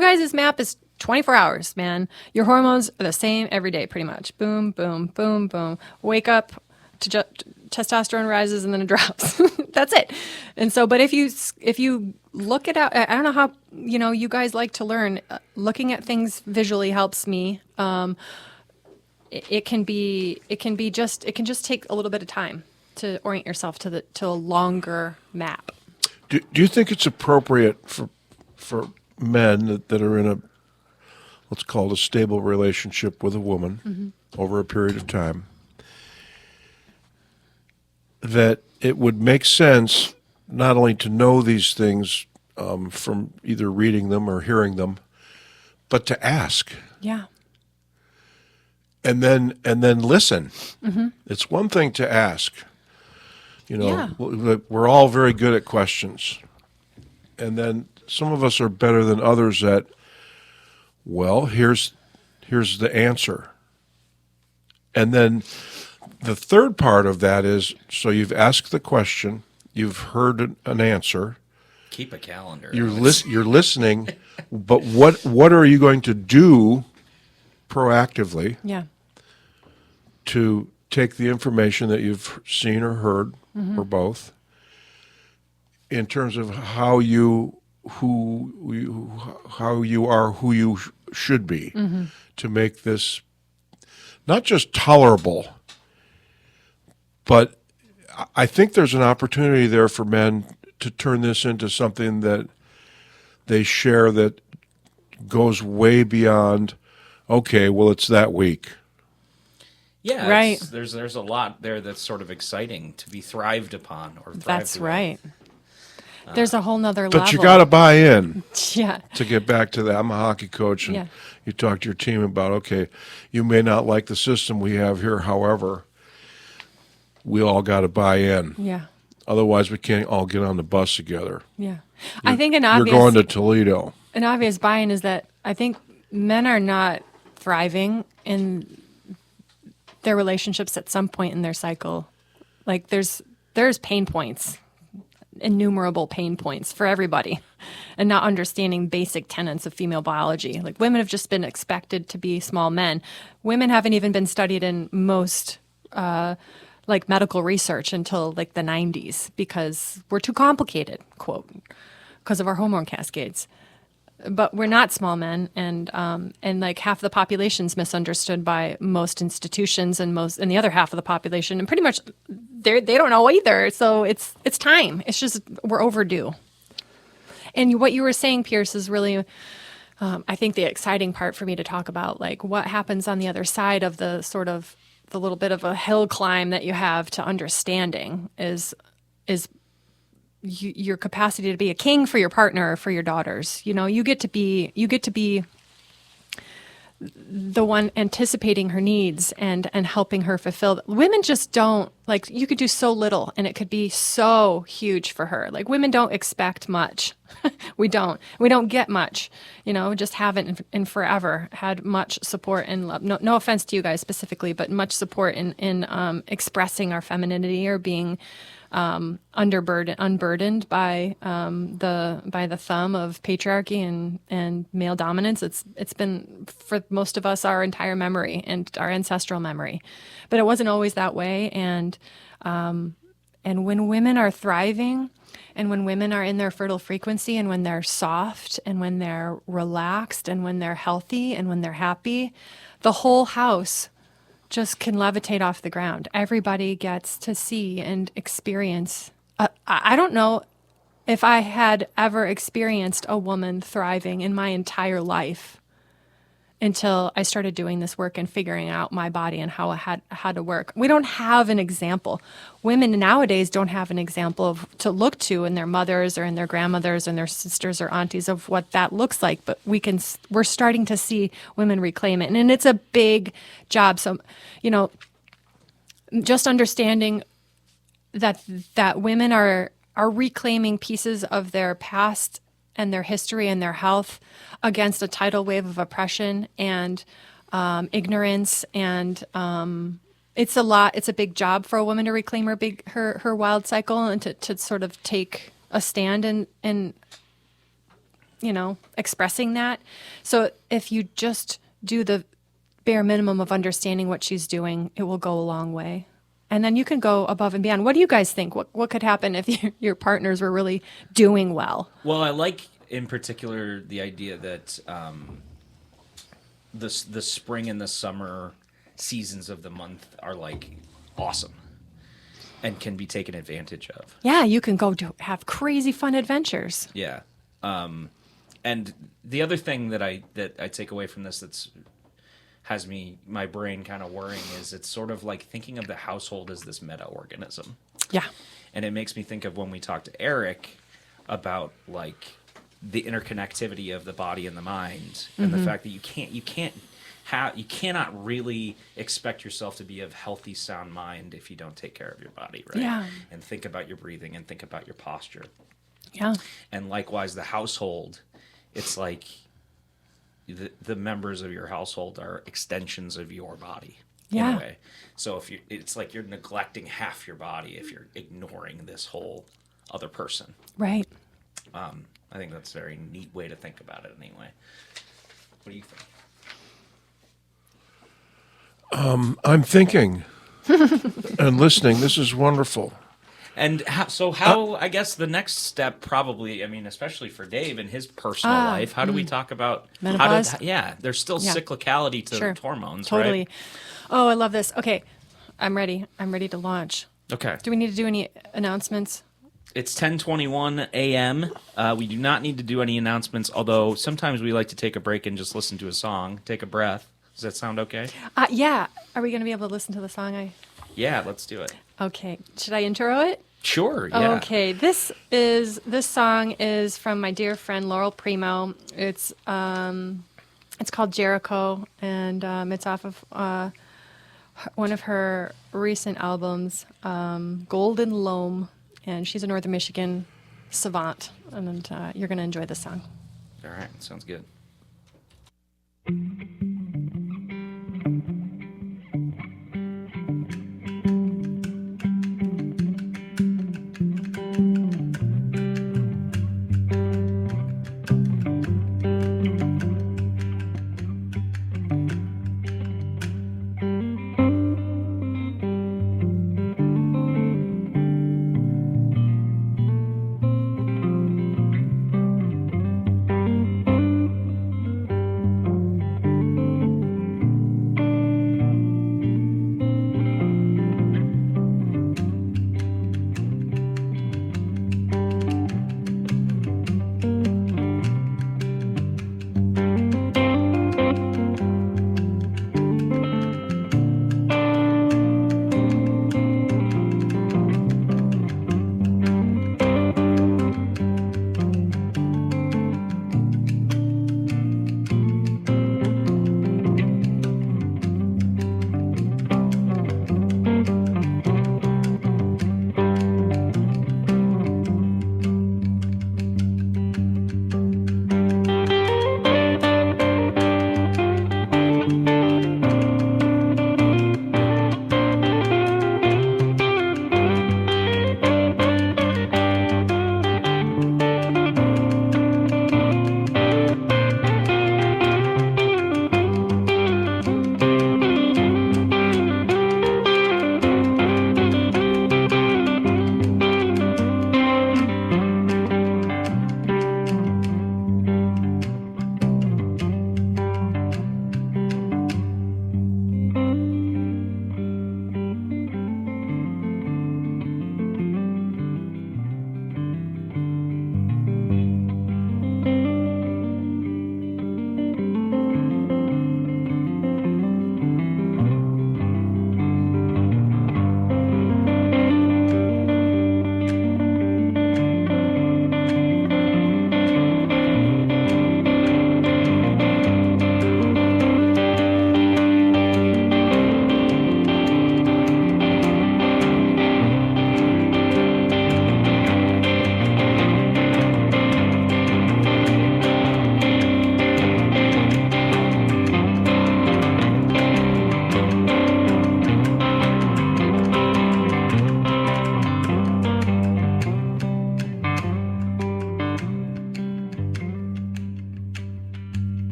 B: guys' map is 24 hours, man. Your hormones are the same every day, pretty much. Boom, boom, boom, boom. Wake up to testosterone rises and then it drops. That's it. And so, but if you look it out, I don't know how, you guys like to learn. Looking at things visually helps me. It can just take a little bit of time to orient yourself to a longer map.
C: Do you think it's appropriate for men that are in a, let's call it a stable relationship with a woman over a period of time, that it would make sense not only to know these things from either reading them or hearing them, but to ask
B: Yeah.
C: and then listen? It's one thing to ask.
B: Yeah.
C: We're all very good at questions, and then some of us are better than others at, well, here's the answer. And then the third part of that is, so you've asked the question, you've heard an answer,
A: Keep a calendar.
C: you're listening, but what are you going to do proactively
B: Yeah.
C: to take the information that you've seen or heard, or both, in terms of how you are who you should be, to make this not just tolerable, but I think there's an opportunity there for men to turn this into something that they share that goes way beyond, okay, well, it's that week.
A: Yeah,
B: Right.
A: There's a lot there that's sort of exciting to be thrived upon or thrived
B: That's
A: with.
B: right. There's a whole nother level.
C: But you got to buy in.
B: Yeah.
C: To get back to that, I'm a hockey coach, and
B: Yeah.
C: you talk to your team about, okay, you may not like the system we have here, however, we all got to buy in.
B: Yeah.
C: Otherwise, we can't all get on the bus together.
B: Yeah. I think
C: You're going to Toledo.
B: an obvious buy-in is that I think men are not thriving in their relationships at some point in their cycle. Like there's pain points, innumerable pain points for everybody, and not understanding basic tenets of female biology. Like women have just been expected to be small men. Women haven't even been studied in most like medical research until like the 90s because we're too complicated, quote, because of our hormone cascades. But we're not small men, and like half the population's misunderstood by most institutions, and the other half of the population, and pretty much they don't know either. So it's time. It's just we're overdue. And what you were saying, Pierce, is really, I think, the exciting part for me to talk about. Like what happens on the other side of the sort of the little bit of a hill climb that you have to understanding is your capacity to be a king for your partner or for your daughters. You get to be the one anticipating her needs and helping her fulfill. Women just don't, like, you could do so little and it could be so huge for her. Like women don't expect much. We don't get much, just haven't in forever had much support and love. No offense to you guys specifically, but much support in expressing our femininity or being unburdened by the thumb of patriarchy and male dominance. It's been for most of us our entire memory and our ancestral memory, but it wasn't always that way. And when women are thriving, and when women are in their fertile frequency, and when they're soft, and when they're relaxed, and when they're healthy, and when they're happy, the whole house just can levitate off the ground. Everybody gets to see and experience. I don't know if I had ever experienced a woman thriving in my entire life until I started doing this work and figuring out my body and how it had to work. We don't have an example. Women nowadays don't have an example to look to in their mothers or in their grandmothers and their sisters or aunties of what that looks like. But we're starting to see women reclaim it, and it's a big job. So, just understanding that women are reclaiming pieces of their past and their history and their health against a tidal wave of oppression and ignorance. And it's a lot. It's a big job for a woman to reclaim her wild cycle and to sort of take a stand in expressing that. So if you just do the bare minimum of understanding what she's doing, it will go a long way. And then you can go above and beyond. What do you guys think? What could happen if your partners were really doing well?
A: Well, I like in particular the idea that the spring and the summer seasons of the month are like awesome and can be taken advantage of.
B: Yeah, you can go to have crazy fun adventures.
A: Yeah. And the other thing that I take away from this that's has my brain kind of worrying is it's sort of like thinking of the household as this meta organism.
B: Yeah.
A: And it makes me think of when we talked to Eric about like the interconnectivity of the body and the mind, and the fact that you cannot really expect yourself to be of healthy, sound mind if you don't take care of your body, right?
B: Yeah.
A: And think about your breathing and think about your posture.
B: Yeah.
A: And likewise, the household, it's like the members of your household are extensions of your body in
B: Yeah.
A: a way. So it's like you're neglecting half your body if you're ignoring this whole other person.
B: Right.
A: I think that's a very neat way to think about it anyway. What do you think?
C: I'm thinking and listening. This is wonderful.
A: And how I guess the next step probably, I mean, especially for Dave in his personal life, how do we talk about
B: Menopause?
A: there's still
B: Yeah.
A: cyclicality to
B: Sure.
A: hormones,
B: Totally.
A: right?
B: Oh, I love this. Okay. I'm ready. I'm ready to launch.
A: Okay.
B: Do we need to do any announcements?
A: It's 10:21 a.m. We do not need to do any announcements, although sometimes we like to take a break and just listen to a song, take a breath. Does that sound okay?
B: Yeah. Are we going to be able to listen to the song?
A: Yeah, let's do it.
B: Okay. Should I intro it?
A: Sure, yeah.
B: Okay. This song is from my dear friend Laurel Primo. It's called Jericho, and it's off of one of her recent albums, Golden Loam, and she's a Northern Michigan savant, and you're going to enjoy this song.
A: All right, sounds good.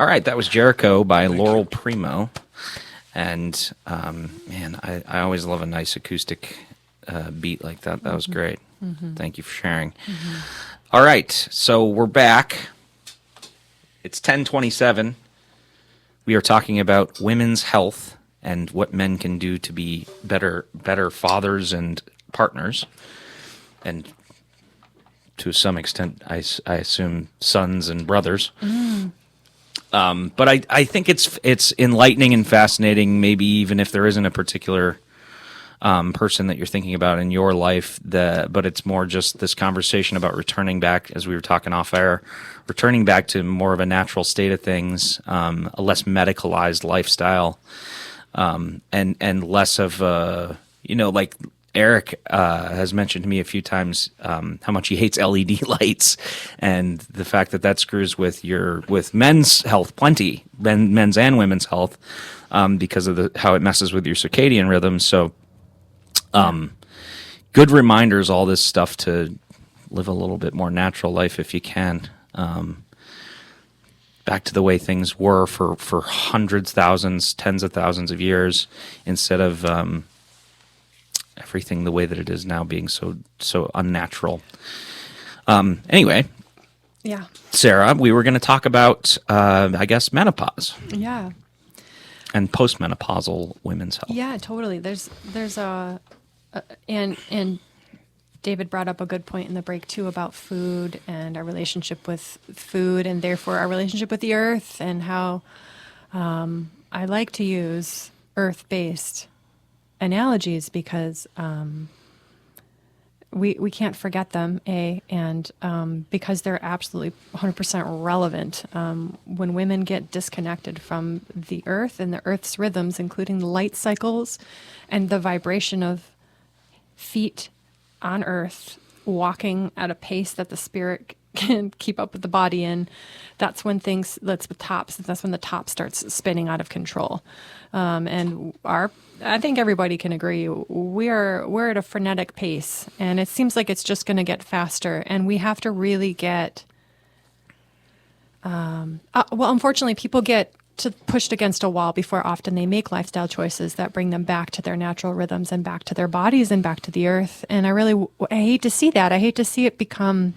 A: All right, that was Jericho by Laurel Primo. And man, I always love a nice acoustic beat like that. That was great. Thank you for sharing. All right, so we're back. It's 10:27. We are talking about women's health and what men can do to be better fathers and partners, and to some extent, I assume sons and brothers. But I think it's enlightening and fascinating. Maybe even if there isn't a particular person that you're thinking about in your life, but it's more just this conversation about returning back, as we were talking off air, returning back to more of a natural state of things, a less medicalized lifestyle, and less of like Eric has mentioned to me a few times how much he hates LED lights, and the fact that screws with men's health plenty, men's and women's health, because of how it messes with your circadian rhythm. So, good reminders, all this stuff, to live a little bit more natural life if you can. Back to the way things were for hundreds, thousands, tens of thousands of years, instead of everything the way that it is now being so unnatural. Anyway,
B: Yeah.
A: Sarah, we were going to talk about, I guess, menopause
B: Yeah.
A: and postmenopausal women's health.
B: Yeah, totally. There's and David brought up a good point in the break too about food and our relationship with food, and therefore our relationship with the earth, and how I like to use earth-based analogies because we can't forget them, and because they're absolutely 100% relevant. When women get disconnected from the earth and the earth's rhythms, including the light cycles and the vibration of feet on earth, walking at a pace that the spirit can keep up with the body in, that's when the top starts spinning out of control. And I think everybody can agree, we're at a frenetic pace, and it seems like it's just going to get faster. And we have to really get, unfortunately, people get pushed against a wall before often they make lifestyle choices that bring them back to their natural rhythms and back to their bodies and back to the earth. And I hate to see that. I hate to see it become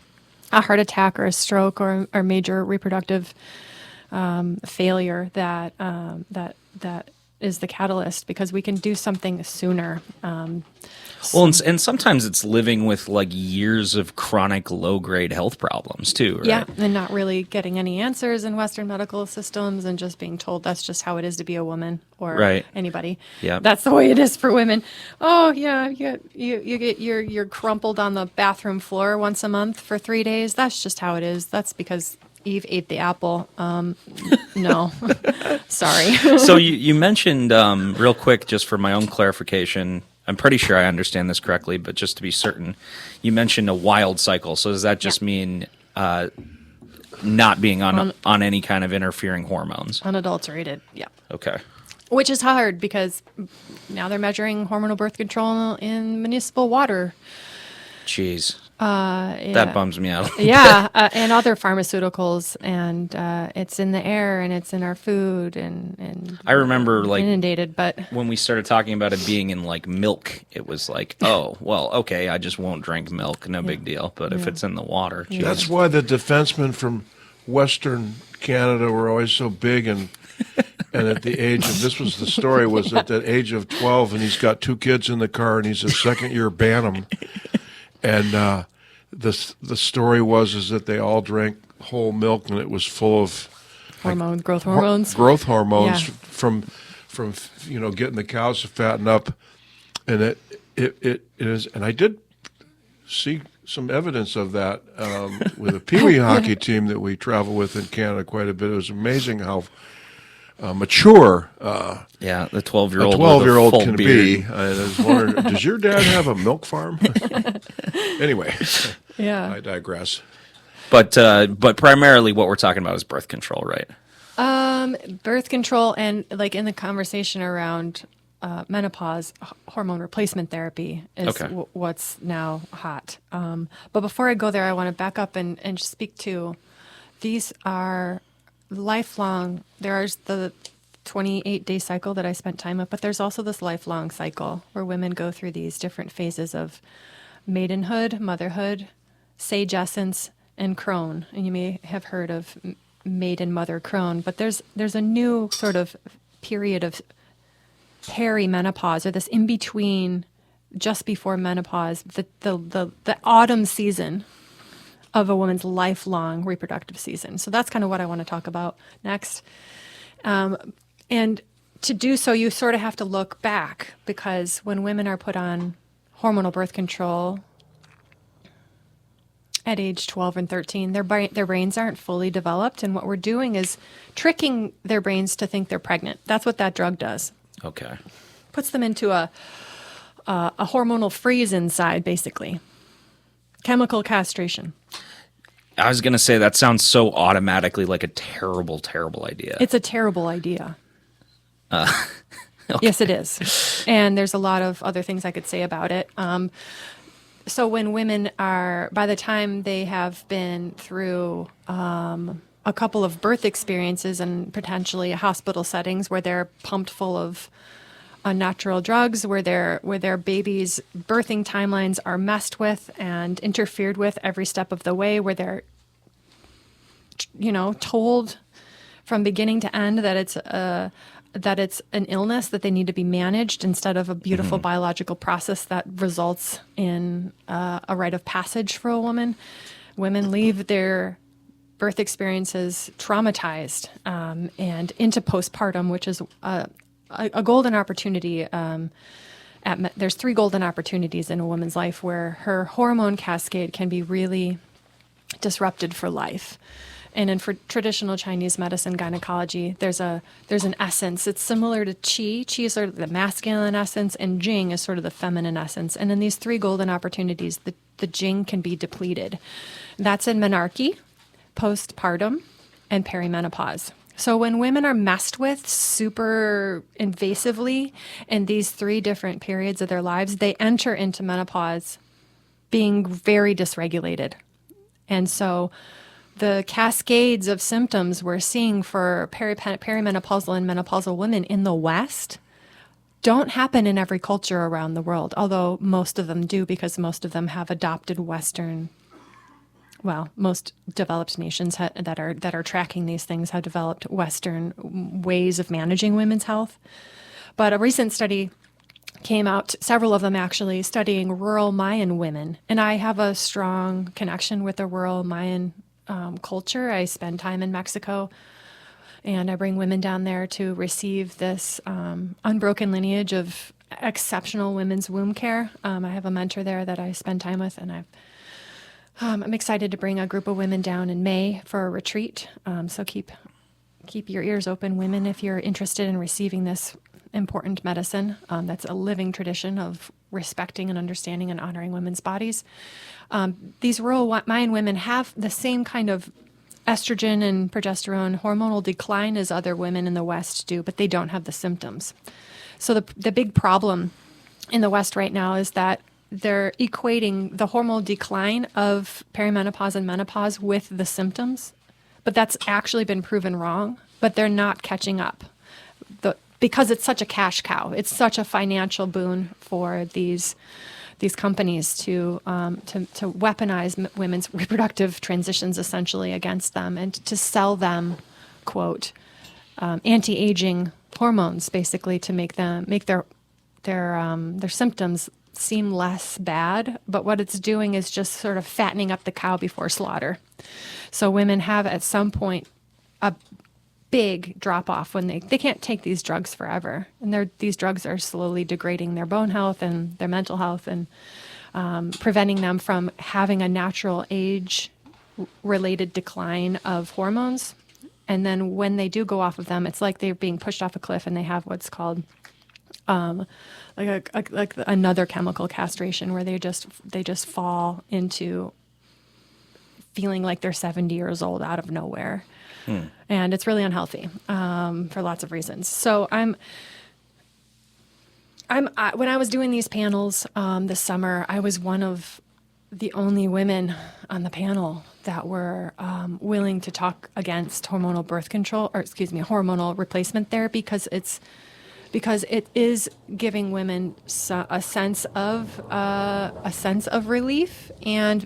B: a heart attack or a stroke or major reproductive failure that is the catalyst, because we can do something sooner.
A: Well, and sometimes it's living with like years of chronic low-grade health problems too, right?
B: Yeah, and not really getting any answers in Western medical systems, and just being told that's just how it is to be a woman or anybody.
A: Yeah,
B: that's the way it is for women. Oh yeah, you're crumpled on the bathroom floor once a month for 3 days. That's just how it is. That's because Eve ate the apple. No, sorry.
A: So you mentioned real quick, just for my own clarification, I'm pretty sure I understand this correctly, but just to be certain, you mentioned a wild cycle. So does that just mean not being on any kind of interfering hormones?
B: Unadulterated, yeah.
A: Okay.
B: Which is hard because now they're measuring hormonal birth control in municipal water.
A: Jeez.
B: Yeah.
A: That bums me out.
B: Yeah, and other pharmaceuticals, and it's in the air, and it's in our food, and
A: I remember like
B: inundated. But
A: when we started talking about it being in like milk, it was like, oh, well, okay, I just won't drink milk, no big deal. But if it's in the water, geez.
C: That's why the defensemen from Western Canada were always so big, and at the age of, this was the story, was at the age of 12, and he's got 2 kids in the car, and he's a second-year Bantam. And the story is that they all drank whole milk, and it was full of
B: growth hormones.
C: Growth hormones
B: Yeah.
C: from getting the cows to fatten up, and it is. And I did see some evidence of that with a Pee-wee hockey team that we travel with in Canada quite a bit. It was amazing how mature
A: the 12-year-old
C: a 12-year-old can
A: beard.
C: be. I was wondering, does your dad have a milk farm? Anyway,
B: Yeah.
C: I digress.
A: But primarily what we're talking about is birth control, right?
B: Birth control, and like in the conversation around menopause, hormone replacement therapy is
A: Okay.
B: what's now hot. But before I go there, I want to back up and speak to, these are lifelong, there's the 28-day cycle that I spent time with, but there's also this lifelong cycle where women go through these different phases of maidenhood, motherhood, sage essence, and crone. And you may have heard of maiden, mother, crone, but there's a new sort of period of perimenopause, or this in between, just before menopause, the autumn season of a woman's lifelong reproductive season. So that's kind of what I want to talk about next. And to do so, you sort of have to look back, because when women are put on hormonal birth control at age 12 and 13, their brains aren't fully developed. And what we're doing is tricking their brains to think they're pregnant. That's what that drug does.
A: Okay.
B: Puts them into a hormonal freeze inside, basically. Chemical castration.
A: I was going to say that sounds so automatically like a terrible, terrible idea.
B: It's a terrible idea. Yes, it is. And there's a lot of other things I could say about it. So when women are, by the time they have been through a couple of birth experiences and potentially hospital settings where they're pumped full of unnatural drugs, where their babies' birthing timelines are messed with and interfered with every step of the way, where they're, told from beginning to end that it's an illness that they need to be managed instead of a beautiful biological process that results in a rite of passage for a woman. Women leave their birth experiences traumatized and into postpartum, which is a golden opportunity. There's 3 golden opportunities in a woman's life where her hormone cascade can be really disrupted for life. And in for traditional Chinese medicine gynecology, there's an essence. It's similar to qi. Qi is sort of the masculine essence, and jing is sort of the feminine essence. And in these 3 golden opportunities, the jing can be depleted. That's in menarche, postpartum, and perimenopause. So when women are messed with super invasively in these 3 different periods of their lives, they enter into menopause being very dysregulated. And so the cascades of symptoms we're seeing for perimenopausal and menopausal women in the West don't happen in every culture around the world, although most of them do, because most of them have adopted Western. Well, most developed nations that are tracking these things have developed Western ways of managing women's health. But a recent study came out, several of them actually, studying rural Mayan women. And I have a strong connection with the rural Mayan culture. I spend time in Mexico, and I bring women down there to receive this unbroken lineage of exceptional women's womb care. I have a mentor there that I spend time with, and I'm excited to bring a group of women down in May for a retreat. So keep your ears open, women, if you're interested in receiving this important medicine. That's a living tradition of respecting and understanding and honoring women's bodies. These rural Mayan women have the same kind of estrogen and progesterone hormonal decline as other women in the West do, but they don't have the symptoms. So the big problem in the West right now is that they're equating the hormonal decline of perimenopause and menopause with the symptoms, but that's actually been proven wrong, but they're not catching up. Because it's such a cash cow, it's such a financial boon for these companies to weaponize women's reproductive transitions essentially against them, and to sell them, quote, anti-aging hormones, basically, to make their symptoms seem less bad. But what it's doing is just sort of fattening up the cow before slaughter. So women have at some point a big drop off when they can't take these drugs forever, and these drugs are slowly degrading their bone health and their mental health, and preventing them from having a natural age related decline of hormones. And then when they do go off of them, it's like they're being pushed off a cliff, and they have what's called like another chemical castration, where they just fall into feeling like they're 70 years old out of nowhere. And it's really unhealthy for lots of reasons. So when I was doing these panels this summer, I was one of the only women on the panel that were willing to talk against hormonal birth control, or excuse me, hormonal replacement therapy, because it is giving women a sense of relief, and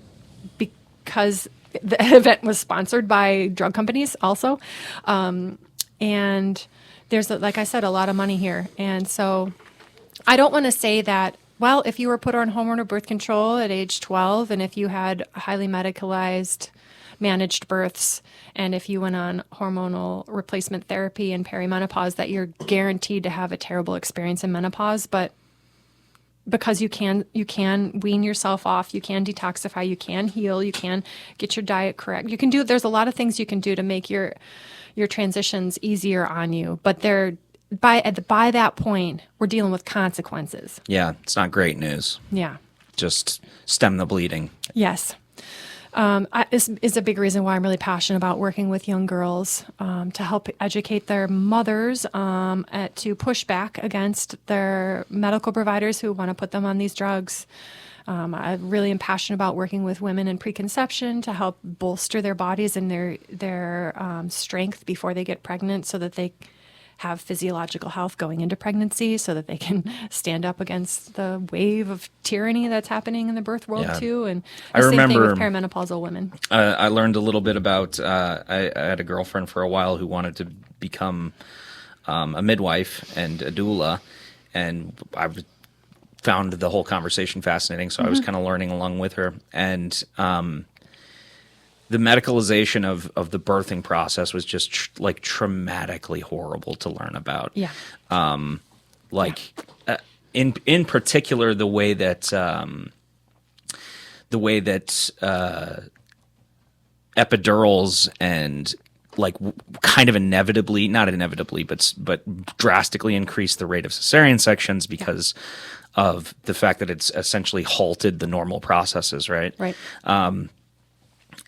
B: because the event was sponsored by drug companies also, and there's, like I said, a lot of money here, and so I don't want to say that. Well, if you were put on hormonal birth control at age 12, and if you had highly medicalized managed births, and if you went on hormonal replacement therapy in perimenopause, that you're guaranteed to have a terrible experience in menopause. But because you can wean yourself off, you can detoxify, you can heal, you can get your diet correct. You can do, there's a lot of things you can do to make your transitions easier on you, but by that point, we're dealing with consequences.
A: Yeah, it's not great news.
B: Yeah.
A: Just stem the bleeding.
B: Yes. This is a big reason why I'm really passionate about working with young girls to help educate their mothers to push back against their medical providers who want to put them on these drugs. I really am passionate about working with women in preconception to help bolster their bodies and their strength before they get pregnant, so that they have physiological health going into pregnancy, so that they can stand up against the wave of tyranny that's happening in the birth world too. And the same thing with perimenopausal women.
A: I learned a little bit about, I had a girlfriend for a while who wanted to become a midwife and a doula, and I found the whole conversation fascinating, so I was kind of learning along with her. And the medicalization of the birthing process was just traumatically horrible to learn about.
B: Yeah.
A: In particular, the way that epidurals and kind of not inevitably, but drastically increase the rate of cesarean sections because of the fact that it's essentially halted the normal processes, right?
B: Right.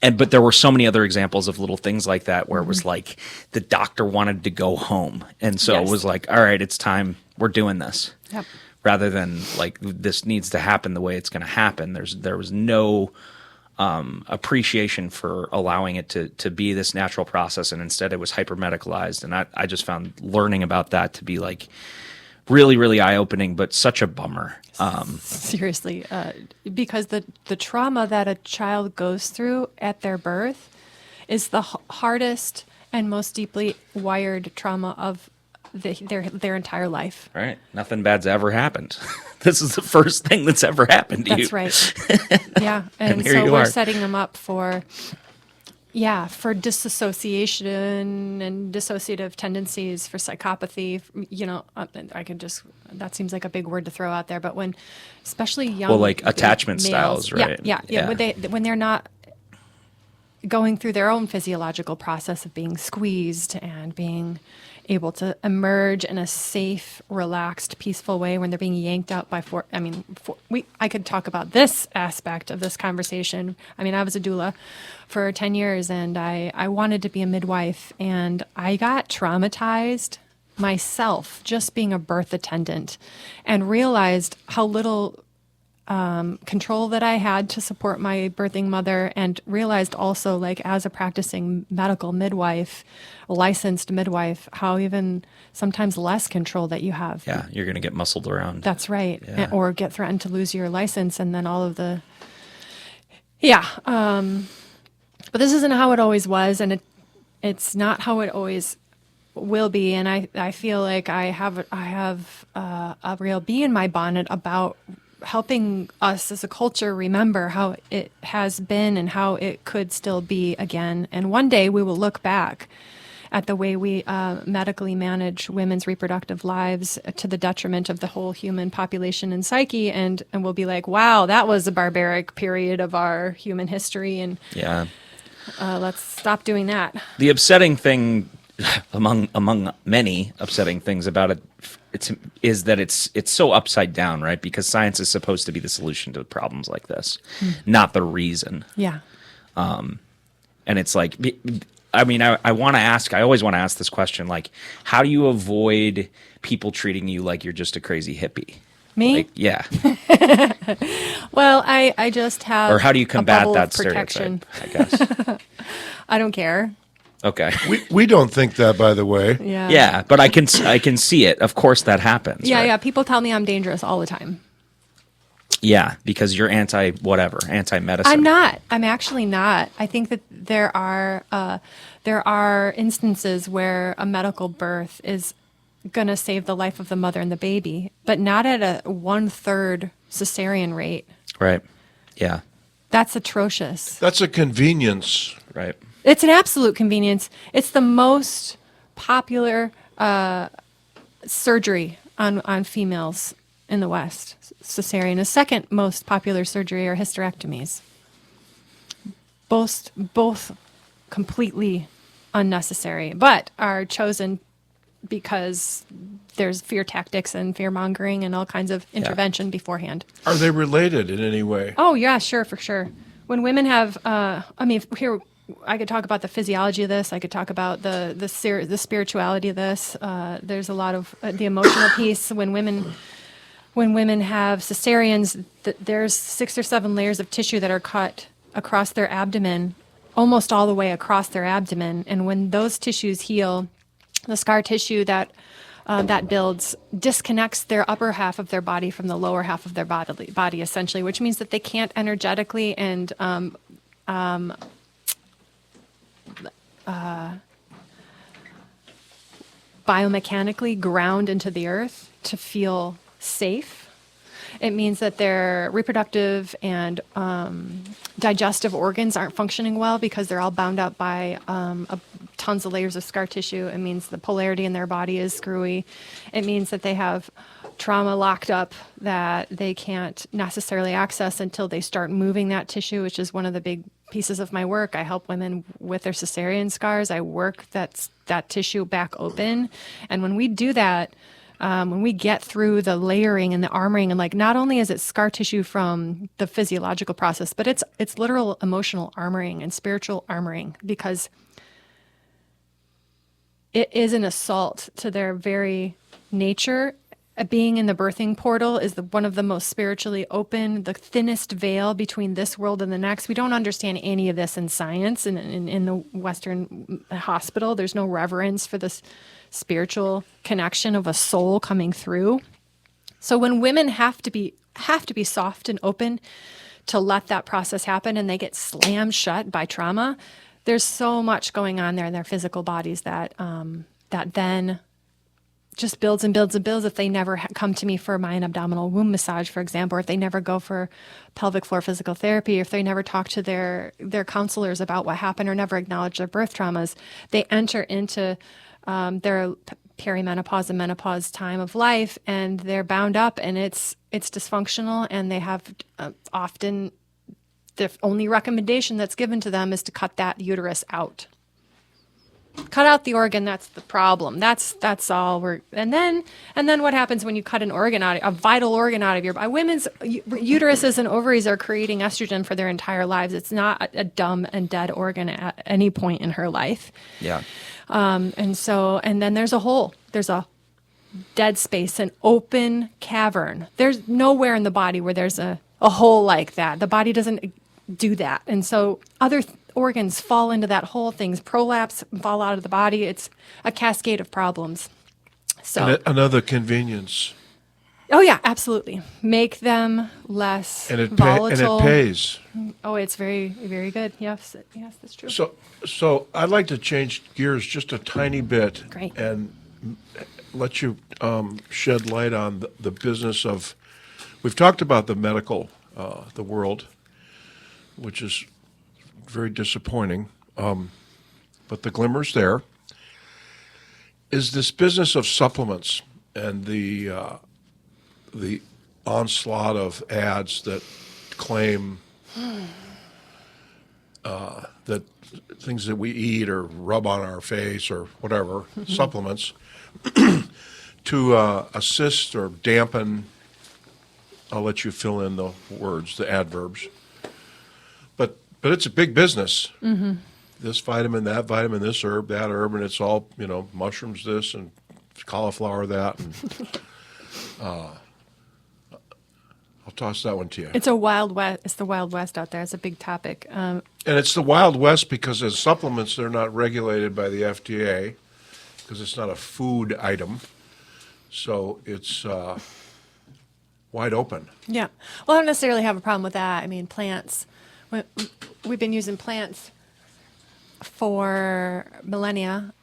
A: But there were so many other examples of little things like that where it was like the doctor wanted to go home. And so it was like, all right, it's time. We're doing this.
B: Yep.
A: Rather than this needs to happen the way it's going to happen. There was no appreciation for allowing it to be this natural process. And instead it was hyper medicalized. And I just found learning about that to be really, really eye-opening, but such a bummer.
B: Seriously, because the trauma that a child goes through at their birth is the hardest and most deeply wired trauma of their entire life.
A: Right. Nothing bad's ever happened. This is the first thing that's ever happened to you.
B: That's right. Yeah.
A: And here
B: so
A: you
B: we're
A: are.
B: setting them up for disassociation and dissociative tendencies, for psychopathy. That seems like a big word to throw out there, but when, especially young,
A: attachment
B: males,
A: styles, right?
B: Yeah. When they're not going through their own physiological process of being squeezed and being able to emerge in a safe, relaxed, peaceful way, when they're being yanked out by I could talk about this aspect of this conversation. I mean, I was a doula for 10 years, and I wanted to be a midwife, and I got traumatized myself just being a birth attendant, and realized how little control that I had to support my birthing mother, and realized also, as a practicing medical midwife, a licensed midwife, how even sometimes less control that you have.
A: Yeah, you're going to get muscled around.
B: That's right.
A: Yeah.
B: Or get threatened to lose your license, and then all of the... but this isn't how it always was, and it's not how it always will be. And I feel like I have a real bee in my bonnet about helping us as a culture remember how it has been and how it could still be again. And one day we will look back at the way we medically manage women's reproductive lives to the detriment of the whole human population and psyche, and we'll be like, wow, that was a barbaric period of our human history, and let's stop doing that.
A: The upsetting thing, among many upsetting things about it, is that it's so upside down, right? Because science is supposed to be the solution to problems like this, not the reason.
B: Yeah.
A: And it's like, I mean, I always want to ask this question, how do you avoid people treating you like you're just a crazy hippie?
B: Me?
A: Like, yeah.
B: Well, I just have.
A: Or how do you
B: a
A: combat
B: bubble
A: that
B: of protection.
A: stereotype, I guess.
B: I don't care.
A: Okay.
C: We don't think that, by the way.
B: Yeah.
A: Yeah, but I can see it. Of course that happens.
B: Yeah,
A: right?
B: yeah. People tell me I'm dangerous all the time.
A: Yeah, because you're anti-medicine.
B: I'm not. I'm actually not. I think that there are instances where a medical birth is going to save the life of the mother and the baby, but not at a 1/3 cesarean rate.
A: Right. Yeah.
B: That's atrocious.
C: That's a convenience.
A: Right.
B: It's an absolute convenience. It's the most popular surgery on females in the West. Cesarean. The second most popular surgery are hysterectomies. Both completely unnecessary, but are chosen because there's fear tactics and fear mongering and all kinds of intervention beforehand.
C: Are they related in any way?
B: Oh yeah, sure, for sure. When women have, here I could talk about the physiology of this. I could talk about the spirituality of this. There's a lot of the emotional piece. When women have cesareans, there's 6 or 7 layers of tissue that are cut across their abdomen, almost all the way across their abdomen. And when those tissues heal, the scar tissue that builds disconnects their upper half of their body from the lower half of their body essentially, which means that they can't energetically and biomechanically ground into the earth to feel safe. It means that their reproductive and digestive organs aren't functioning well because they're all bound up by tons of layers of scar tissue. It means the polarity in their body is screwy. It means that they have trauma locked up that they can't necessarily access until they start moving that tissue, which is one of the big pieces of my work. I help women with their cesarean scars. I work that tissue back open. And when we do that, when we get through the layering and the armoring, and like not only is it scar tissue from the physiological process, but it's literal emotional armoring and spiritual armoring, because it is an assault to their very nature. Being in the birthing portal is one of the most spiritually open, the thinnest veil between this world and the next. We don't understand any of this in science and in the Western hospital. There's no reverence for this spiritual connection of a soul coming through. So when women have to be soft and open to let that process happen, and they get slammed shut by trauma, there's so much going on there in their physical bodies that then just builds and builds and builds. If they never come to me for a mind abdominal womb massage, for example, or if they never go for pelvic floor physical therapy, or if they never talk to their counselors about what happened, or never acknowledge their birth traumas, they enter into their perimenopause and menopause time of life, and they're bound up, and it's dysfunctional, and they have often the only recommendation that's given to them is to cut that uterus out. Cut out the organ, that's the problem. That's all and then what happens when you cut an organ out, a vital organ out of your body? Women's uteruses and ovaries are creating estrogen for their entire lives. It's not a dumb and dead organ at any point in her life.
A: Yeah.
B: And then there's a hole. There's a dead space, an open cavern. There's nowhere in the body where there's a hole like that. The body doesn't do that. And so other organs fall into that hole, things prolapse, fall out of the body. It's a cascade of problems. So
C: Another convenience.
B: Oh yeah, absolutely. Make them less volatile.
C: And it pays.
B: Oh, it's very, very good. Yes, that's true.
C: So I'd like to change gears just a tiny bit.
B: Great.
C: And let you shed light on the business of, we've talked about the medical, the world, which is very disappointing, but the glimmer's there, is this business of supplements and the onslaught of ads that claim that things that we eat or rub on our face or whatever, supplements, to assist or dampen, I'll let you fill in the words, the adverbs, but it's a big business. Mm-hmm. This vitamin, this herb, that herb, and it's all, mushrooms this and cauliflower that. And I'll toss that one to you.
B: It's a wild west. It's the Wild West out there. It's a big topic.
C: And it's the Wild West because as supplements, they're not regulated by the FDA because it's not a food item. So it's wide open.
B: Yeah. Well, I don't necessarily have a problem with that. I mean, plants. We've been using plants for millennia.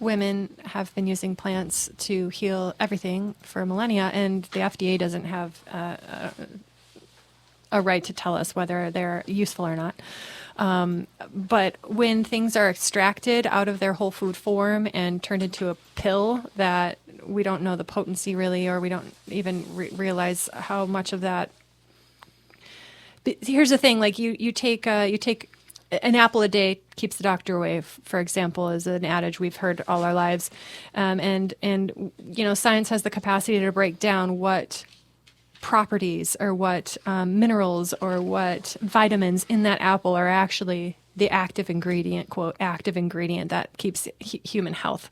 B: Women have been using plants to heal everything for millennia, and the FDA doesn't have a right to tell us whether they're useful or not. But when things are extracted out of their whole food form and turned into a pill that we don't know the potency really, or we don't even realize how much of that. But here's the thing: like you take an apple a day keeps the doctor away, for example, is an adage we've heard all our lives. And you know, science has the capacity to break down what properties or what minerals or what vitamins in that apple are actually the active ingredient, quote, active ingredient that keeps human health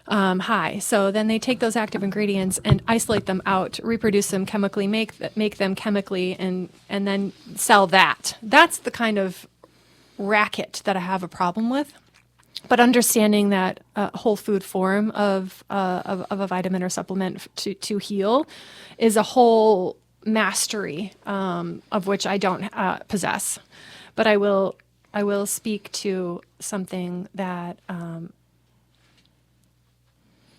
B: high. So then they take those active ingredients and isolate them out, reproduce them chemically, make them chemically, and then sell that. That's the kind of racket that I have a problem with. But understanding that whole food form of a vitamin or supplement to heal is a whole mastery of which I don't possess. But I will speak to something that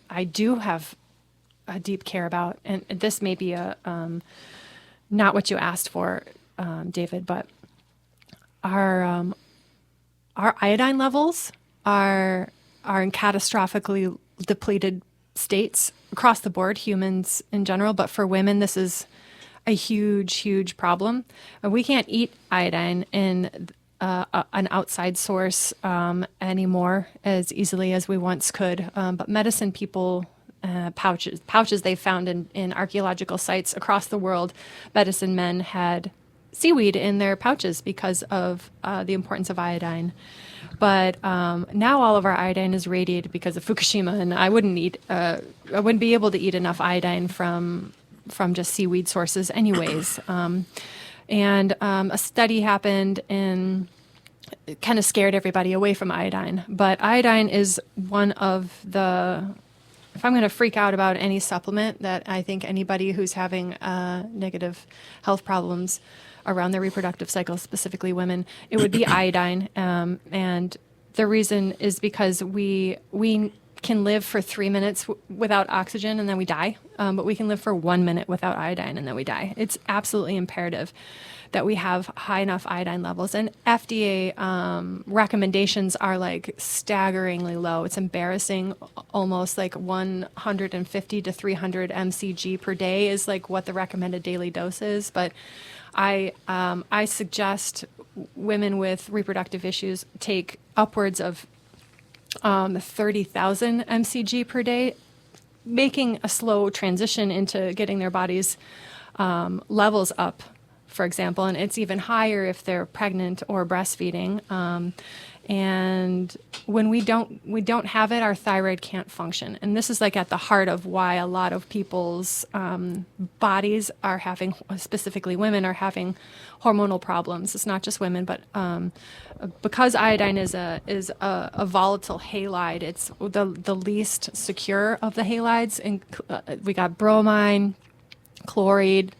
B: I do have a deep care about, and this may be a not what you asked for, David, but our iodine levels are in catastrophically depleted states across the board, humans in general, but for women, this is a huge problem. We can't eat iodine in an outside source anymore as easily as we once could. But medicine people, pouches they found in archaeological sites across the world, medicine men had seaweed in their pouches because of the importance of iodine. But now all of our iodine is radiated because of Fukushima, and I wouldn't be able to eat enough iodine from just seaweed sources anyways. And a study happened and it kind of scared everybody away from iodine. But iodine is one of the, if I'm going to freak out about any supplement that I think anybody who's having negative health problems around their reproductive cycle, specifically women, it would be iodine. And the reason is because we can live for 3 minutes without oxygen and then we die, but we can live for 1 minute without iodine and then we die. It's absolutely imperative that we have high enough iodine levels. And FDA recommendations are like staggeringly low. It's embarrassing, almost like 150 to 300 mcg per day is like what the recommended daily dose is. But I suggest women with reproductive issues take upwards of 30,000 mcg per day, making a slow transition into getting their body's levels up, for example. And it's even higher if they're pregnant or breastfeeding. And when we don't have it, our thyroid can't function. And this is like at the heart of why a lot of people's bodies are having, specifically women, are having hormonal problems. It's not just women, but because iodine is a volatile halide, it's the least secure of the halides. And we got bromine, chloride,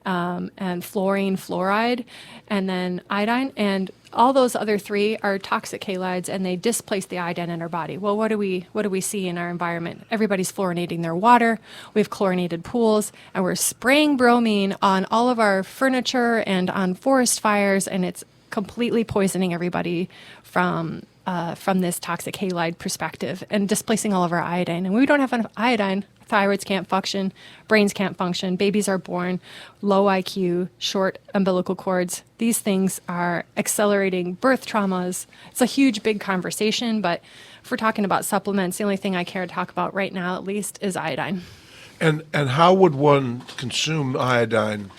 B: and fluorine, fluoride, and then iodine. And all those other three are toxic halides, and they displace the iodine in our body. Well, what do we see in our environment? Everybody's fluorinating their water. We have chlorinated pools, and we're spraying bromine on all of our furniture and on forest fires, and it's completely poisoning everybody from this toxic halide perspective and displacing all of our iodine. And when we don't have enough iodine, thyroids can't function, brains can't function, babies are born, low IQ, short umbilical cords. These things are accelerating birth traumas. It's a huge, big conversation, but if we're talking about supplements, the only thing I care to talk about right now, at least, is iodine.
C: And how would one consume iodine?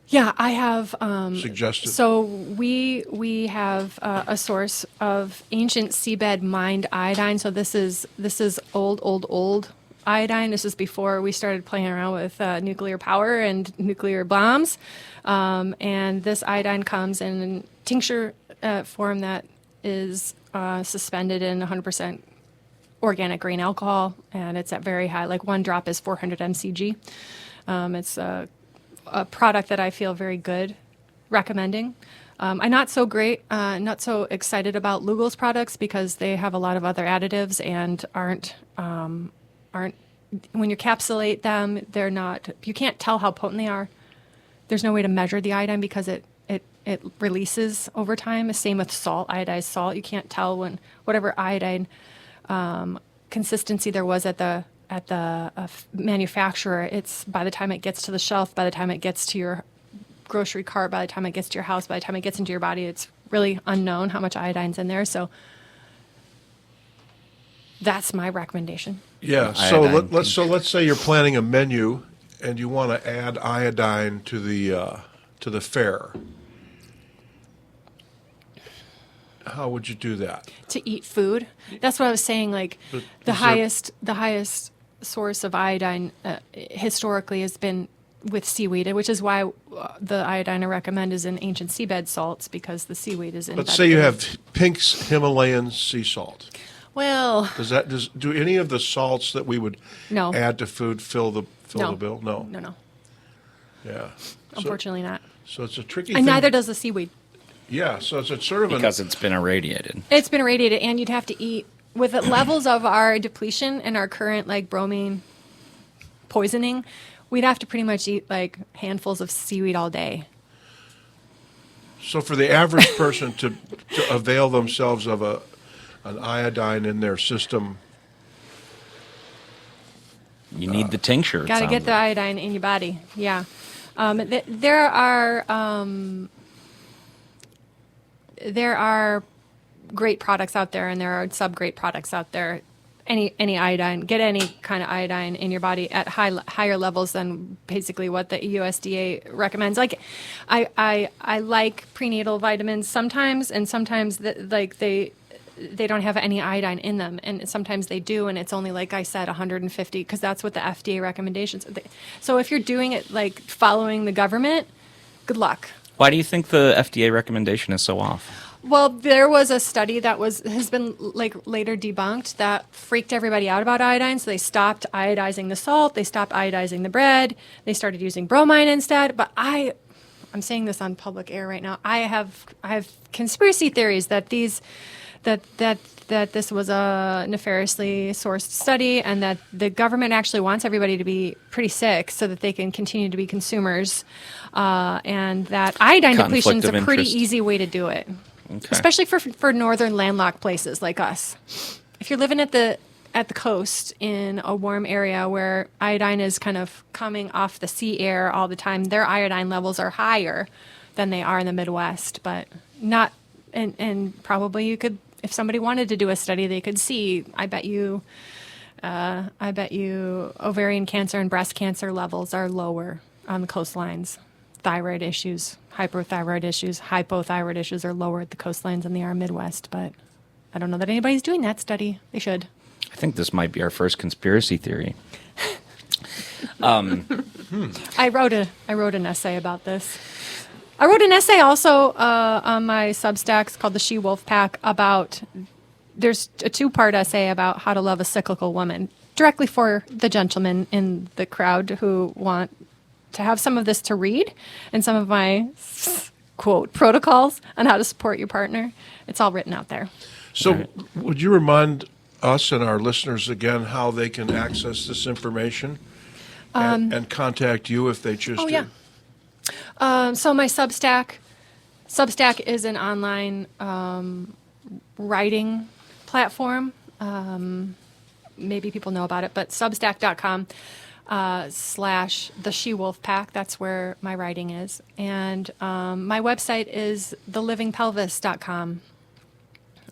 B: Yeah, I have
C: Suggested.
B: So we have a source of ancient seabed mined iodine. So this is old iodine. This is before we started playing around with nuclear power and nuclear bombs. And this iodine comes in tincture form that is suspended in 100% organic grain alcohol, and it's at very high, like 1 drop is 400 mcg. It's a product that I feel very good recommending. I'm not so excited about Lugol's products because they have a lot of other additives and aren't when you capsulate them, they're not. You can't tell how potent they are. There's no way to measure the iodine because it releases over time. Same with salt, iodized salt. You can't tell when whatever iodine consistency there was at the manufacturer. It's by the time it gets to the shelf, by the time it gets to your grocery cart, by the time it gets to your house, by the time it gets into your body, it's really unknown how much iodine's in there. So that's my recommendation.
C: Yeah. So let's say you're planning a menu and you want to add iodine to the fare. How would you do that?
B: To eat food. That's what I was saying. Like the highest source of iodine historically has been with seaweed, which is why the iodine I recommend is in ancient seabed salts because the seaweed is in.
C: Let's say you have Pink's Himalayan sea salt.
B: Well,
C: do any of the salts that we would
B: No.
C: add to food fill the
B: No.
C: bill? No.
B: no.
C: Yeah.
B: Unfortunately, not.
C: So it's a tricky
B: And
C: thing.
B: neither does the seaweed.
C: Yeah. So it's a sort of
A: Because it's been irradiated.
B: It's been irradiated, and you'd have to eat with the levels of our depletion and our current like bromine poisoning. We'd have to pretty much eat like handfuls of seaweed all day.
C: So for the average person to avail themselves of an iodine in their system,
A: You need the tincture.
B: Got to get the iodine in your body. Yeah. There are great products out there, and there are sub-great products out there. Any iodine, get any kind of iodine in your body at higher levels than basically what the USDA recommends. Like, I like prenatal vitamins sometimes, and sometimes they don't have any iodine in them, and sometimes they do, and it's only, like I said, 150 because that's what the FDA recommendations. So if you're doing it like following the government, good luck.
A: Why do you think the FDA recommendation is so off?
B: Well, there was a study that has been like later debunked that freaked everybody out about iodine. So they stopped iodizing the salt, they stopped iodizing the bread, they started using bromine instead. But I'm saying this on public air right now. I have conspiracy theories that that this was a nefariously sourced study, and that the government actually wants everybody to be pretty sick so that they can continue to be consumers, and that iodine depletion is a pretty easy way to do it.
A: Okay.
B: Especially for northern landlocked places like us. If you're living at the coast in a warm area where iodine is kind of coming off the sea air all the time, their iodine levels are higher than they are in the Midwest. But not, and probably you could, if somebody wanted to do a study, they could see. I bet you ovarian cancer and breast cancer levels are lower on the coastlines. Thyroid issues, hypothyroid issues are lower at the coastlines than they are Midwest, but I don't know that anybody's doing that study. They should.
A: I think this might be our first conspiracy theory.
B: I wrote an essay about this. I wrote an essay also on my Substacks called The She Wolf Pack about, there's a 2-part essay about how to love a cyclical woman, directly for the gentlemen in the crowd who want to have some of this to read, and some of my, quote, protocols on how to support your partner. It's all written out there.
C: So would you remind us and our listeners again how they can access this information and contact you if they choose to?
B: Yeah. So my Substack is an online writing platform. Maybe people know about it, but substack.com /The She Wolf Pack. That's where my writing is. And my website is thelivingpelvis.com.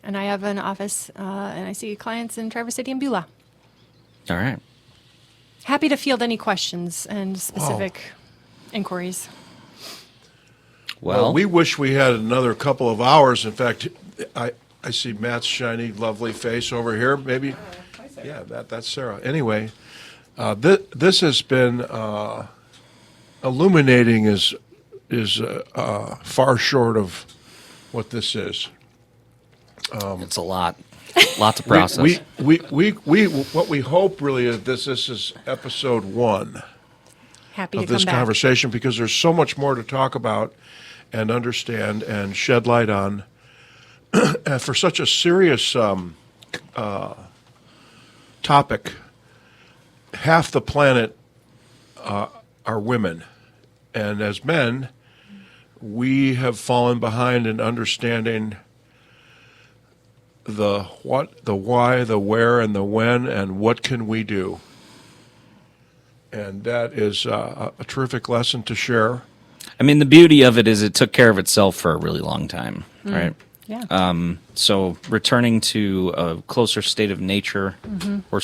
B: And I have an office, and I see clients in Traverse City and Beulah.
A: All right.
B: Happy to field any questions and specific inquiries.
A: Well,
C: we wish we had another couple of hours. In fact, I see Matt's shiny, lovely face over here. Maybe
B: Sarah.
C: Yeah, that's Sarah. Anyway, this has been illuminating. Is far short of what this is.
A: It's a lot to process.
C: We what we hope really is this is episode 1
B: Happy
C: of
B: to
C: this
B: come back.
C: conversation, because there's so much more to talk about and understand and shed light on. And for such a serious topic, half the planet are women, and as men, we have fallen behind in understanding the what, the why, the where, and the when, and what can we do. And that is a terrific lesson to share.
A: I mean, the beauty of it is it took care of itself for a really long time, right?
B: Yeah.
A: So returning to a closer state of nature, or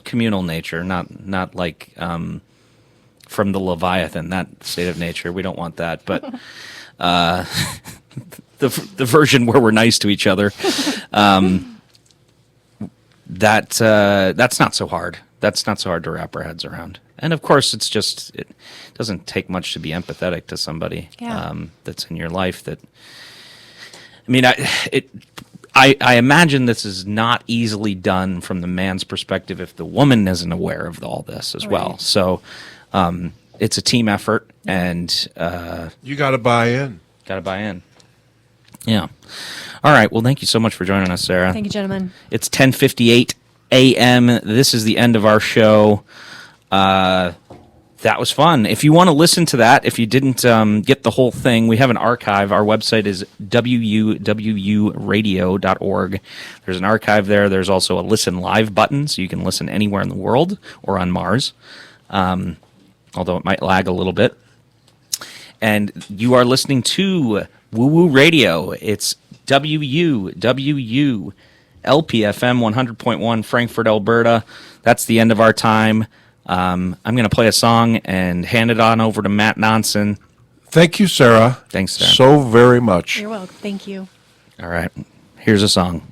A: communal nature, not like from the Leviathan, that state of nature. We don't want that, but the version where we're nice to each other, that's not so hard. That's not so hard to wrap our heads around. And of course, it doesn't take much to be empathetic to somebody that's in your life. That, I mean, I imagine this is not easily done from the man's perspective if the woman isn't aware of all this as well.
B: Right.
A: So it's a team effort, and
C: You got to buy in.
A: got to buy in. Yeah. All right. Well, thank you so much for joining us, Sarah.
B: Thank you, gentlemen.
A: It's 10:58 a.m. This is the end of our show. That was fun. If you want to listen to that, if you didn't get the whole thing, we have an archive. Our website is WUWUradio.org. There's an archive there. There's also a listen live button, so you can listen anywhere in the world or on Mars, although it might lag a little bit. And you are listening to WUWU Radio. It's WUWU LPFM 100.1 Frankfurt, Alberta. That's the end of our time. I'm going to play a song and hand it on over to Matt Nonson.
C: Thank you, Sarah.
A: Thanks, Sarah.
C: So very much.
B: You're welcome. Thank you.
A: All right. Here's a song.